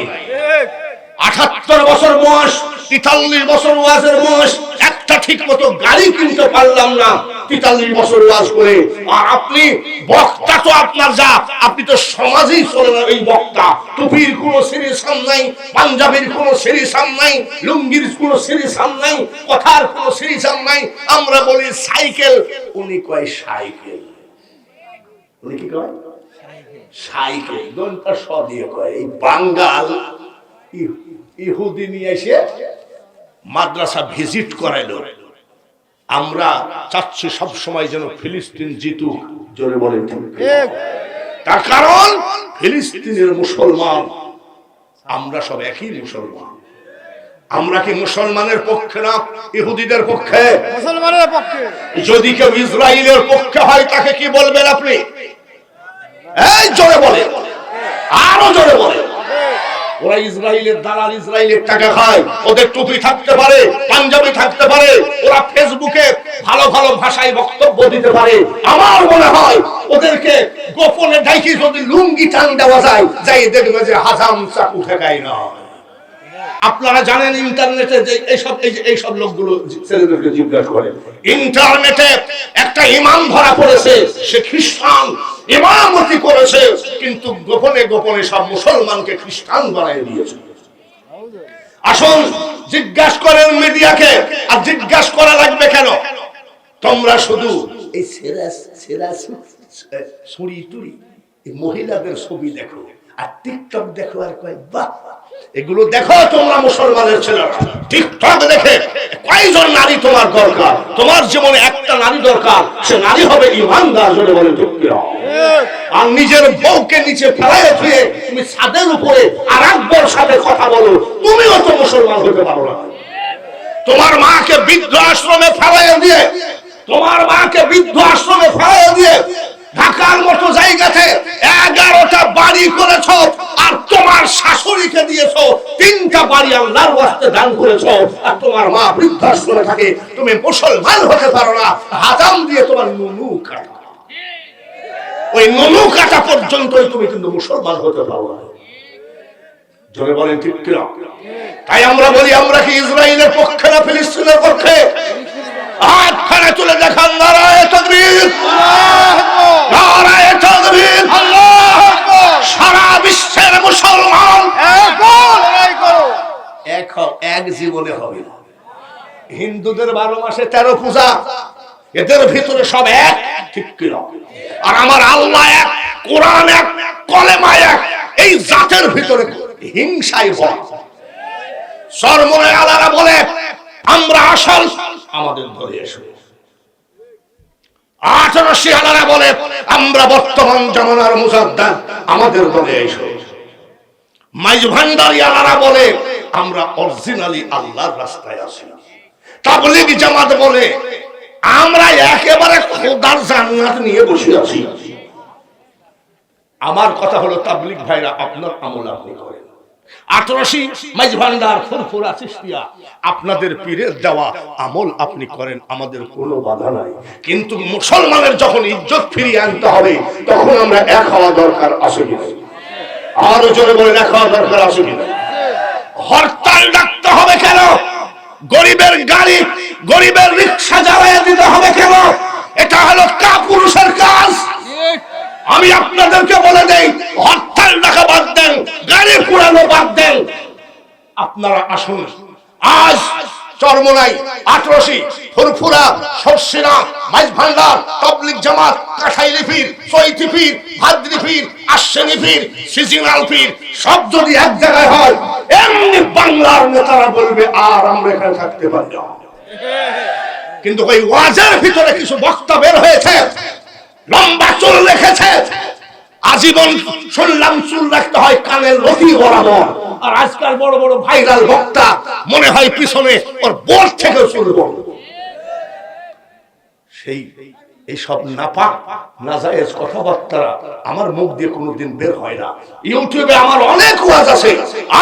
78 বছর বয়স, 43 বছর ওয়াজের বয়স, একটা ঠিক মতো গাড়ি কিনতে পারলাম না 43 বছর ওয়াজ করে। আর আপনি বক্তা, তো আপনার যা, আপনি তো সমাজেই চলে না। এই বক্তা টুপির কোনো সিরিসাম নাই, পাঞ্জাবির কোনো সিরিসাম নাই, লুঙ্গির কোনো সিরিসাম নাই, কথার কোনো সিরিসাম নাই। আমরা বলি সাইকেল, উনি কয় সাইকেল। উনি কি কয়? সাইকেল। দোনটা স দিয়ে কয়। এই বাঙ্গাল ইহুদি নিয়ে এসে মাদ্রাসা ভিজিট করাইলো। আমরা চাচ্ছি সব সময় যেন ফিলিস্তিন জিতুক, জোরে বলেন ঠিক। তার কারণ ফিলিস্তিনের মুসলমান, আমরা সব একই মুসলমান। আমরা কি মুসলমানের পক্ষে না ইহুদিদের পক্ষে? মুসলমানের পক্ষে। যদি কেউ ইসরায়েলের পক্ষে হয়, তাকে কি বলবেন আপনি? এই জোরে বলে, আরো জোরে বলে। ওরা ইসরায়েলের দালাল, ইসরায়েলের টাকা খায়। ওদের টুপি থাকতে পারে, পাঞ্জাবি থাকতে পারে, ওরা ফেসবুকে ভালো ভালো ভাষায় বক্তব্য দিতে পারে। আমার মনে হয় ওদেরকে গোপনে ডাইকি যদি লুঙ্গি টান দেওয়া যায়, যাই দেখবে যে হাজাম চাকু ঠেকায় না। আপনারা জানেন ইন্টারনেটে যে এইসব লোকগুলো ছেলেদেরকে জিজ্ঞাসা করে, ইন্টারনেটে একটা ইমাম ধরা পড়েছে, সে খ্রিস্টান, ইমামতি করেছে, কিন্তু গোপনে গোপনে সব মুসলমানকে খ্রিস্টান বানিয়ে দিয়েছে। আসুন জিজ্ঞাসা করেন মিডিয়াকে। আর জিজ্ঞাসা করা লাগবে কেন? তোমরা শুধু এই ছুরি টুরি মহিলাদের ছবি দেখো, আর টিকটক দেখো আর কয় বাহ। এগুলো দেখো তোমরা মুসলমানের ছেলেরা, টিকটক দেখে কয়জন নারী তোমার দরকার? তোমার জীবনে একটা নারী দরকার, সে নারী হবে ইমানদার। জোরে বলে ঠিক কিনা? আর নিজের বউকে নিচে ফেলায় দিয়ে তুমি ছাদের উপরে আর একবার সাথে কথা বলো, তুমিও তো মুসলমান হতে পারো না। তোমার মাকে বৃদ্ধ আশ্রমে ফেলায় দিয়ে, তোমার মাকে বৃদ্ধ আশ্রমে ফেলায় দিয়ে ঢাকার মতো জায়গাতে 11টা বাড়ি করেছ, আর তোমার শাশুড়িকে দিয়েছ 3টা বাড়ি আল্লাহর ওয়াস্তে দান করেছ, আর তোমার মা বৃদ্ধাশ্রমে থাকে। তুমি মুসলমান হতে পারো না। হাজাম দিয়ে তোমার নুনু কাটা, ওই নুনু কাটা পর্যন্তই তুমি কিন্তু মুসলমান হতে পারো না। জোরে বলেন ঠিক কিনা? তাই আমরা বলি, আমরা কি ইসরায়েলের পক্ষে না ফিলিস্তিনের পক্ষে? হাত খানে তুলে দেখান নারায়ে তাকবীর, নারায়ে তাকবীর। সারা বিশ্বের মুসলমান এক জীবনে হবে না। হিন্দুদের 12 মাসে 13 পূজা, এদের ভিতরে সব এক, ঠিক কিনা? আর আমার আল্লাহ এক, কোরআন এক, কলেমা এক। এই জাতের ভিতরে হিংসাই হয়। সরমনে আলারা বলে আমরা আসল, আমাদের ধরে এসো। 18 আলারা বলে আমরা বর্তমান জামানার মুজাদ্দাদ, আমাদের দলে এসো। মাইজ ভান্ডারি আলারা বলে আমরা অরিজিনালি আল্লাহর রাস্তায় আছি। তাবলীগ জামাত বলে আমরা একেবারে খোদার জান্নাত নিয়ে বসে আছি। আমার কথা হলো, তাবলীগ ভাইরা আপনার আমল আপনি করেন। 18 মাইজ ভান্ডার, ফুরফুরা, চিশতিয়া, আপনাদের পীরের দেওয়া আমল আপনি করেন, আমাদের কোনো বাধা নাই। কিন্তু মুসলমানের যখন ইজ্জত ফিরিয়ে আনতে হবে, তখন আমরা এক হওয়া দরকার আছে কিনা? আরো জোরে বলেন, এক হওয়া দরকার আছে কিনা? হরতাল ডাকতে হবে কেন? গরিবের গাড়ি, গরিবের রিকশা জ্বালিয়ে দিতে হবে কেন? এটা হলো কাপুরুষের কাজ। আমি আপনাদেরকে বলে দেই, হরতাল ডাকা বাদ দেন, গাড়ি পুরানো বাদ দেন। আপনারা আসুন, আজ চরমোনাই, 18 ফুরফুরা, সরসিনা, মাইজ ভান্ডার, তাবলীগ জামাত, কাঠাইলি পীর, চৈতি পীর, ভাদ্রি পীর, আশ্বিনী পীর, সিজনাল পীর সব যদি এক জায়গায় হয়, এমনি বাংলার নেতারা বলবে আর আমরা এখানে থাকতে পারি না। কিন্তু ওই ওয়াজের ভিতরে কিছু বক্তা বের হয়েছে, লম্বা চুল রেখেছে, আজীবন শুনলাম চুল রাখতে হয় কানের লতি বরাবর। আর আজকাল বড় বড় ভাইরাল বক্তা মনে হয় পিছনে ওর বোর্ড থেকে চুল বড়। সেই এইসব নাপাক নাজায়েজ কথাবার্তা আমার মুখ দিয়ে কোনোদিন বের হয় না। ইউটিউবে আমার অনেক ওয়াজ আছে।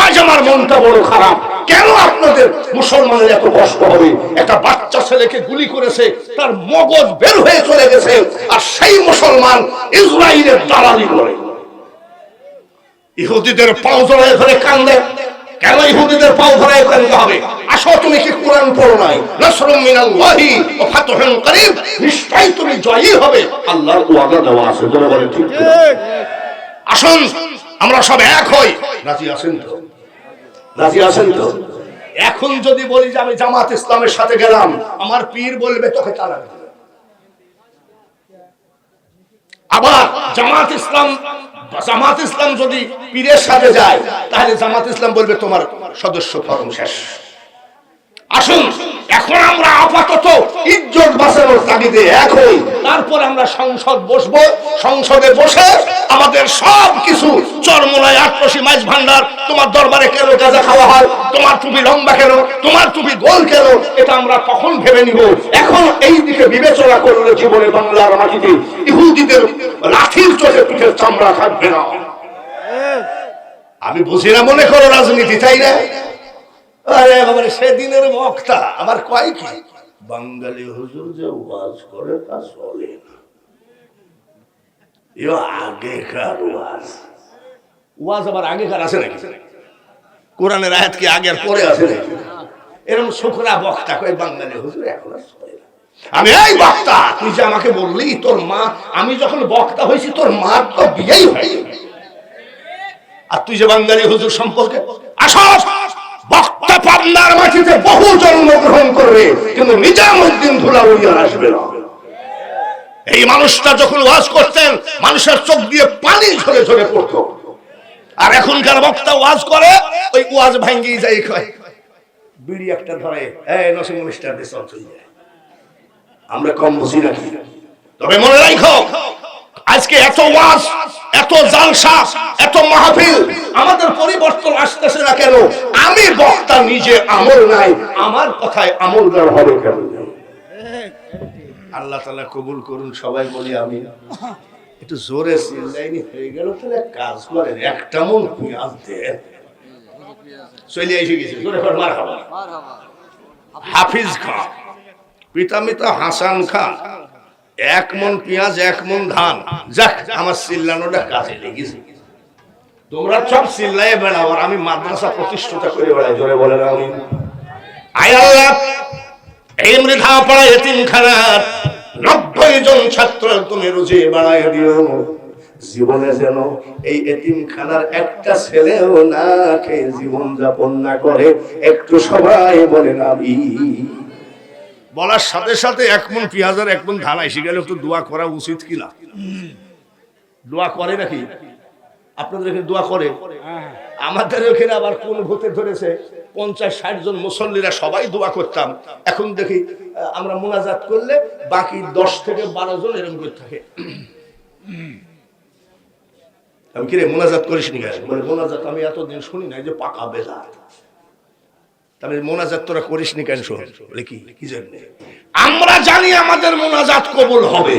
আজ আমার মনটা বড় খারাপ। কেন আপনাদের মুসলমানের এত কষ্ট হবে? একটা বাচ্চা ছেলেকে গুলি করেছে, তার মগজ বের হয়ে চলে গেছে, আর সেই মুসলমান ইসরায়েলের দালালি করে। ইহুদিদের পাও জড়ায় ধরে কান্দে। কেন ইহুদিদের পাও ধরে কান্দতে হবে? আসো, তুমি কি কোরআন পড়ো নাই? নাসরুম মিনাল্লাহি ওয়া ফাতহুন করিব, নিশ্চয়ই তুমি জয়ী হবে, আল্লাহর ওয়াদা দেওয়া আছে। জোরে বলেন ঠিক। আসুন আমরা সব এক হই। রাজি আছেন তো? রাজি আছেন তো? এখন যদি বলি যে আমি জামাত ইসলামের সাথে গেলাম, আমার পীর বলবে তোকে তালাক দিবে। আবার জামাত ইসলাম যদি পীরের সাথে যায়, তাহলে জামাত ইসলাম বলবে তোমার সদস্য ফরম শেষ। আসুন এখন আমরা আপাতত ইজ্জত বাঁচানোর তাগিদে এক হই। তারপর আমরা সংসদ বসবো, সংসদে বসে আমাদের সব কিছু চরমোনাই, 18 মাইজ ভান্ডার, তোমার দরবারে কেন গাঁজা খাওয়া হয়, তোমার টুপি লম্বা কেন, তোমার টুপি গোল কেন, এটা আমরা তখন ভেবে নিব। এখন এই দিকে বিবেচনা করলে জীবনে বাংলার মাটিতে ইহুদিদের লাঠির চোখে পিঠের চামড়া থাকবে না। আমি বুঝি না, মনে করো রাজনীতি, তাই না? আরে বাবা, সেদিনের বক্তা আবার কয় কি বাঙালি হুজুর যে ওয়াজ করে তা চলে না, আগেকার ওয়াজ আবার আগেকার আছে নাকি? কোরআনের আয়াত কি আগের পরে আছে নাকি? এরকম ছোকরা বক্তা কয় বাঙালি হুজুর এখন আর চলে না। আমি এই বক্তা, তুই যে আমাকে বললি তোর মা, আমি যখন বক্তা হয়েছি তোর মা তো বিয়েই হয়নি, আর তুই যে বাঙালি হুজুর সম্পর্কে আসো। বক্তা পাবনার মাটিতে বহু জন্মগ্রহণ করবে, কিন্তু নিজামুদ্দিন ধুলাউড়িয়া আসবে না। এই মানুষটা যখন ওয়াজ করতেন, মানুষের চোখ দিয়ে পানি ঝরে ঝরে পড়তো। আর এখনকার বক্তা ওয়াজ করে, ওই ওয়াজ ভাঙ্গি যাই কয় বিড়ি একটা ধরে, এই নসিম মিস্টার দিয়ে চলে যায়। আমরা কম বুঝি নাকি? তবে মনে রাখো, আজকে এত ওয়াজ, এত জালসা, এত মাহফিল, আমাদের পরিবর্তন আসতেছে না কেন? আমি বক্তা নিজে আমল নাই, আমার কথায় আমলদার হবে কেন? আল্লাহ তাআলা কবুল করুন, সবাই বলি আমিন। একটু জোরে চিল্লাইনি হয়ে গেল, তাহলে কাজ করেন, একটা মন পেঁয়াজ দেন। চলে এসে গেছে, জোরে করে মারহাবা। হাফিজ খান, পিতা মিতা হাসান খান, 1 মন পেঁয়াজ 1 মন ধান। যাক, আমার চিল্লানোটা কাজে লেগেছে। তোমরা সব চিল্লাই বেড়াও, আর আমি মাদ্রাসা প্রতিষ্ঠাতা করে বেড়াই। জোরে বলেন আমিন। আয় আল্লাহ, এই মৃধা পড়া এতিমখানার 90 জন ছাত্র তুমি রুজি বাড়ায় দিও। জীবনে যেন এই এতিমখানার একটা ছেলেও না খেয়ে জীবন যাপন না করে। একটু সবাই বলেন আমিন। বলার সাথে সাথে 1 মন পেঁয়াজ আর 1 মন ধান এসে গেলে একটু দোয়া করা উচিত কিনা? দোয়া করে নাকি? আপনাদের এখানে দোয়া করে? আমাদের ওখানে আবার কোন ভূতে ধরেছে, 50-60 জন মুসল্লিরা সবাই দোয়া করতাম। এখন দেখি আমরা মোনাজাত করলে বাকি 10 থেকে 12 জন এরকম করে থাকে। আমি কি রে, মোনাজাত করিস নি? বলে মোনাজাত আমি এতদিন শুনি না, এই যে পাকা বেদাত। তবে মোনাজাত তোরা করিস নি কেন? শোন, বলে কি জানি, আমরা জানি আমাদের মোনাজাত কবুল হবে।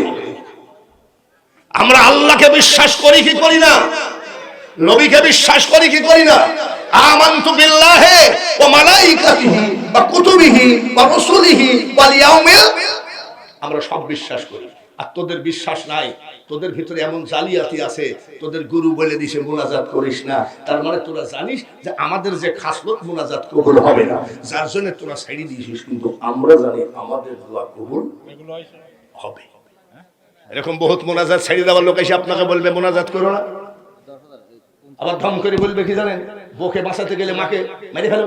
আমরা আল্লাহকে বিশ্বাস করি কি করি না? নবীকে বিশ্বাস করি কি করি না? আমানতু বিল্লাহি ওয়া মালাইকাতিহি ওয়া কুতুবিহি ওয়া রাসূলিহি ওয়াল ইয়াউমিল, আমরা সব বিশ্বাস করি। আর তোদের বিশ্বাস নাই, তোদের ভিতরে এমন জালিয়াতি আছে, তোদের গুরু বলে দিছে মোনাজাত করিস না, তার মানে তোরা জানিস যে আমাদের যে খাসলত মোনাজাত কবুল হবে না, যার জন্য তোরা ছাড়ি দিয়েছিস। কিন্তু আমরা জানি আমাদের দোয়া কবুল হবে। এরকম বহুত মোনাজাত ছাড়ি দেওয়ার লোক এসে আপনাকে বলবে মোনাজাত করো না, আবার ধম করে বলবে কি জানেন, বউকে বাঁচাতে গেলে মাকে মেরে ফেলো।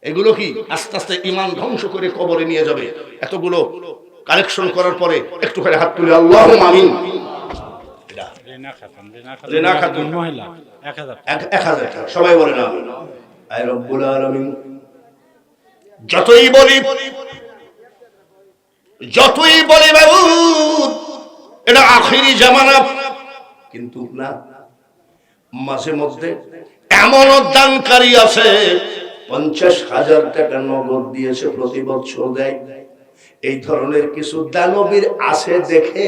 এগুলো কি আস্তে আস্তে ঈমান ধ্বংস করে কবরে নিয়ে যাবে। এতগুলো কালেকশন করার পরে একটু করে হাত তুলে আল্লাহুম্মা আমিন। রেনা খাতুন মহিলা 1000 টাকা, সবাই বলেন আমিন। আয় রব্বুল আলামিন, যতই বলি মাবুদ, এটা আখিরি জামানা, কিন্তু না, মাঝে মধ্যে এমন দানকারী আছে 50,000 টাকা নগদ দিয়েছে, প্রতি বছর দেয়। এই ধরনের কিছু দানবীর আছে দেখে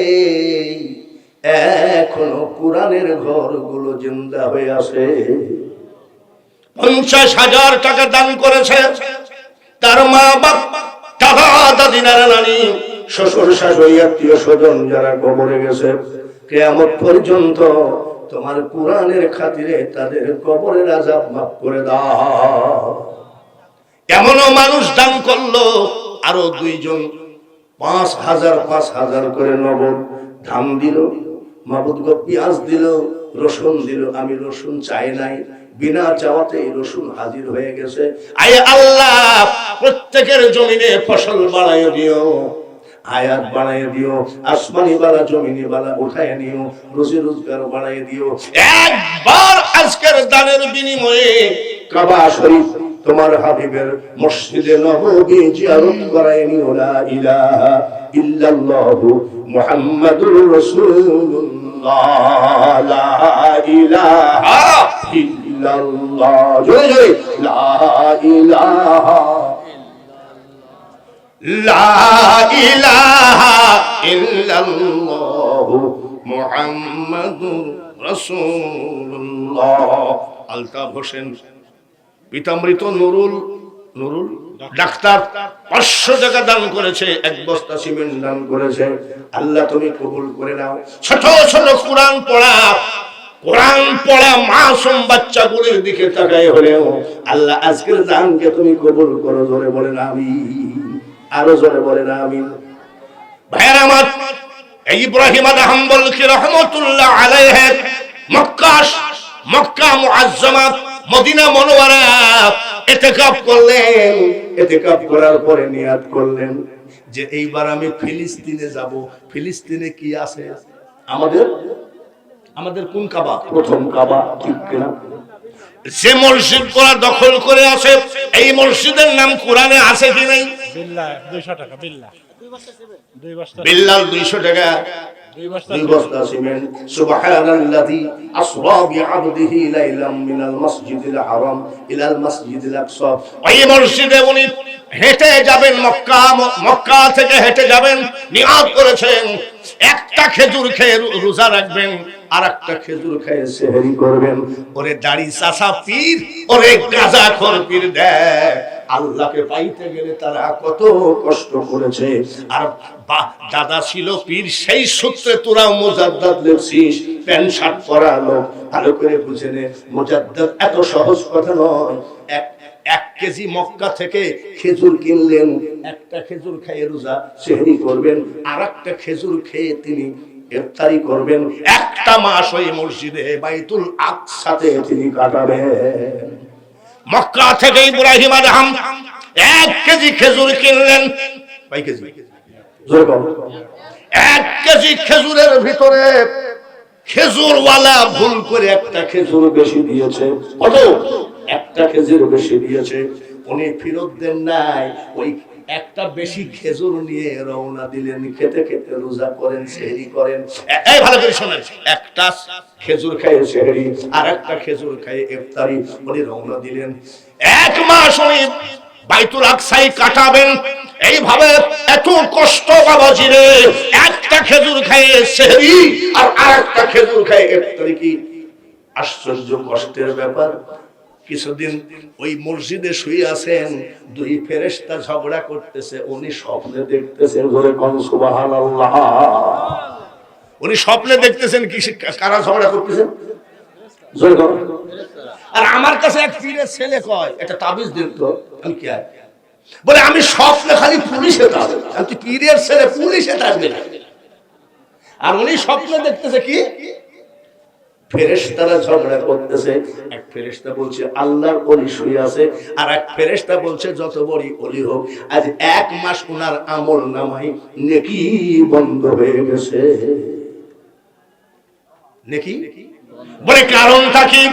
এখনো কোরআনের ঘরগুলো জিন্দা হয়ে আছে। 50,000 টাকা দান করেছে, তার মা বাপ, দাদা দাদি, নানা নানি, শ্বশুর শাশুড়ি, আত্মীয় স্বজন যারা কবরে গেছে, কিয়ামত পর্যন্ত তোমার কোরআনের খাতিরে তাদের কবরের আযাব মাফ করে দাও। এমনও মানুষ দান করলো, আরো 2 জন 5,000 করে নগদ ধান দিল। মাবুদ গো, পেঁয়াজ দিল, রসুন দিল। আমি রসুন চাই নাই, বিনা চাওয়াতে রসুন হাজির হয়ে গেছে। আয় আল্লাহ, প্রত্যেকের জমিনে ফসল বাড়ায় দিও, আয়াত বাড়ায় দিও, আসমানি বালা জমিনি বালা উঠায় নিও, রুজি রোজগার বাড়ায় দিও। একবার আজকের দানের বিনিময়ে কাবা শরীফ, তোমার হাবিবের মসজিদে নববী জিয়ারত করায় নিও। লা ইলাহা ইল্লাল্লাহু মুহাম্মাদুর রাসূলুল্লাহ, লা ইলাহা ইল্লাল্লাহ, জোরে জোরে, লা ইলাহা ইল্লাল্লাহু মুহাম্মাদুর রাসূলুল্লাহ। আলতাফ হোসেন, পিতামৃত নুরুল ডাক্তার 500 টাকা দান করেছে, 1 বস্তা সিমেন্ট দান করেছে। আল্লাহ তুমি কবুল করে নাও। ছোট ছোট কোরআন পড়া মাসুম বাচ্চাগুলোর দিকে তাকায় হলেও আল্লাহ আজকের দানকে তুমি কবুল করো। জোরে বলেন আমিন, আরো জোরে বলেন আমিন। ভাইরা আমার, ইব্রাহিম আল হাম্বলকি রাহমাতুল্লাহ আলাইহি মক্কা মুআজ্জামা মদিনা মুনাওয়ারা ইতিকাফ করলেন। ইতিকাফ করার পরে নিয়াত করলেন যে এইবার আমি ফিলিস্তিনে যাব। ফিলিস্তিনে কি আছে? আমাদের আমাদের কোন কাবা? প্রথম কাবা, ঠিক কিনা? যে মসজিদ ওরা দখল করে আছে, এই মসজিদের নাম কোরআনে আছে কি নাই? বিল্লাহ 200 টাকা বিল্লাহ। 2 বস্তা বিল্লাল 200 টাকা। 2 বস্তা সিমেন্ট। সুবহানাল্লাযী আসরা বিআবদিহি লাইলাম মিনাল মাসজিদিল হারাম ইলাল মাসজিদিল আকসা। ওই মসজিদে উনি হেঁটে যাবেন, মক্কা থেকে হেঁটে যাবেন, নিয়াত করেছেন একটা খেজুর খেয়ে রোজা রাখবেন, আর একটা খেজুর খেয়ে সেহরি করবেন। ওরে দাড়ি চাচা পীর, ওরে গাঁজাখোর পীর দেখ, আল্লাহকে পাইতে গেলে তারা কত কষ্ট করেছে। আর দাদা ছিল পীর, সেই সূত্রে তোরাও মুজাদ্দাদ লেখছিস। প্যান্ট শার্ট পরা লোক ভালো করে বুঝে নে, মুজাদ্দাদ এত সহজ কথা নয়। এক কেজি মক্কা থেকে খেজুর কিনলেন, একটা খেজুর খেয়ে রোজা সেহরি করবেন, আর একটা খেজুর খেয়ে তিনি ইফতারি করবেন। একটা মাস ওই মসজিদে বাইতুল আকসাতে তিনি কাটাবেন। মক্কা থেকে ইব্রাহিম আদহাম 1 কেজি খেজুর কিনলেন। কয় কেজি? 1 কেজি খেজুরের ভিতরে খেজুরওয়ালা ভুল করে একটা খেজুর বেশি দিয়েছে। কত? একটা খেজুর বেশি দিয়েছে। উনি ফেরত দেন নাই, ওই একটা বেশি খেজুর নিয়ে রওনা দিলেন। খেতে খেতে রোজা করেন, সেহরি করেন। এই ভালো করে শুনেন, একটা খেজুর খায় সেহরি, আর একটা খেজুর খায় ইফতারি। উনি রওনা দিলেন। 1 মাস উনি বাইতুল আকসায় কাটাবেন। এইভাবে এত কষ্ট বাবাজি রে, একটা খেজুর খায় সেহরি আর আরেকটা খেজুর খায় ইফতারি। কি আশ্চর্য কষ্টের ব্যাপার। কিছুদিন ওই মসজিদে শুয়ে আছেন, 2 ফেরেশতা ঝগড়া করতেছে। উনি স্বপ্নে দেখতেছেন, জোরে কোন সুবহানাল্লাহ। উনি স্বপ্নে দেখতেছেন কি কারা ঝগড়া করতেছেন, জোরে কোন। আর আমার কাছে এক পীরের ছেলে কয়, এটা তাবিজ দেন তো। আমি কি বলে, আমি স্বপ্নে খালি পুলিশে থাকবে। আমি পীরের ছেলে পুলিশে থাকবে না। আর উনি স্বপ্নে দেখতেছে কি ফেরেশতারা ঝগড়া করতেছে। এক ফেরেশতা বলছে আল্লাহর ওলি শুয়ে আছে, আর এক ফেরেশতা বলছে যত বড় ওলি হোক, আজ 1 মাস ওনার আমল নামাই নেকি বন্ধ হয়ে গেছে। নেকি বলে কারণটা কি?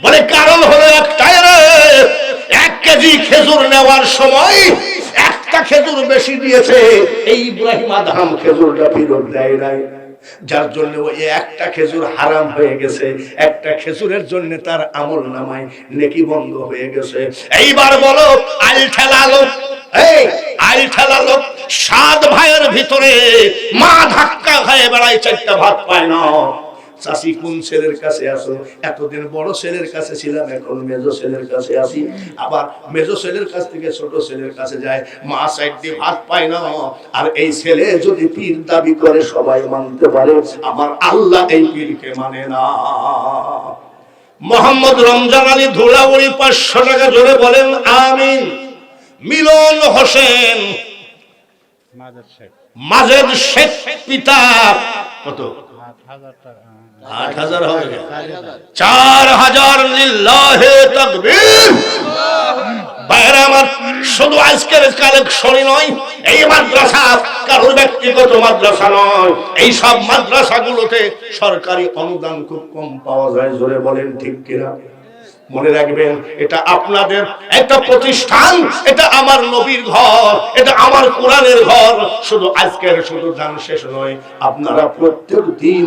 বলে কারণ হলো একটাই রে, 1 কেজি খেজুর নেওয়ার সময় একটা খেজুর বেশি দিয়েছে। এই ইব্রাহিম আদহাম খেজুরটা ফেরত দেয় নাই, যার জন্য ওই একটা খেজুর হারাম হয়ে গেছে। একটা খেজুরের জন্য তার আমল নামায় নেকি বন্ধ হয়ে গেছে। এইবার বলো, আইল ঠেলালো, এই আইল ঠেলালো। 7 ভাইয়ের ভিতরে মা ধাক্কা খায় বেড়ায়, 4টা ভাত পায় না। চাষি কোন ছেলের কাছে আসো? এতদিন বড় ছেলের কাছে ছিলাম, এখন মেজো ছেলের কাছে আসি। আবার মেজো ছেলের কাছ থেকে ছোট ছেলের কাছে যায়, মা 4টি ভাত পায় না। আর এই ছেলে যদি পীর দাবি করে সবাই মানতে পারে, আমার আল্লাহ এই পীরকে মানে না। মোহাম্মদ রমজান আলী ধুলাউড়ি 500 টাকা জোরে বলেন আমিন। মিলন হোসেন মাজেদ শেখ পিতা কত? 8,000 হবে, 4,000 লিল্লাহে তাকবীর। বাইরে আমার শুধু আজকের কালেকশনই নয়, এই মাদ্রাসা কারোর ব্যক্তিগত মাদ্রাসা নয়। এই সব মাদ্রাসাগুলোতে সরকারি অনুদান খুব কম পাওয়া যায়, জোরে বলেন ঠিক কিনা? মনে রাখবেন, এটা আপনাদের একটা প্রতিষ্ঠান, এটা আমার নবীর ঘর, এটা আমার কোরআনের ঘর। শুধু আজকের শুধু দান শেষ নয়, আপনারা প্রত্যেক দিন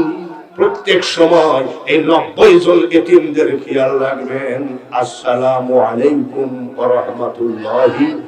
প্রত্যেক সময় এই 90 জন এতিমদের খেয়াল রাখবেন। আসসালামু আলাইকুম ওয়া রাহমাতুল্লাহি।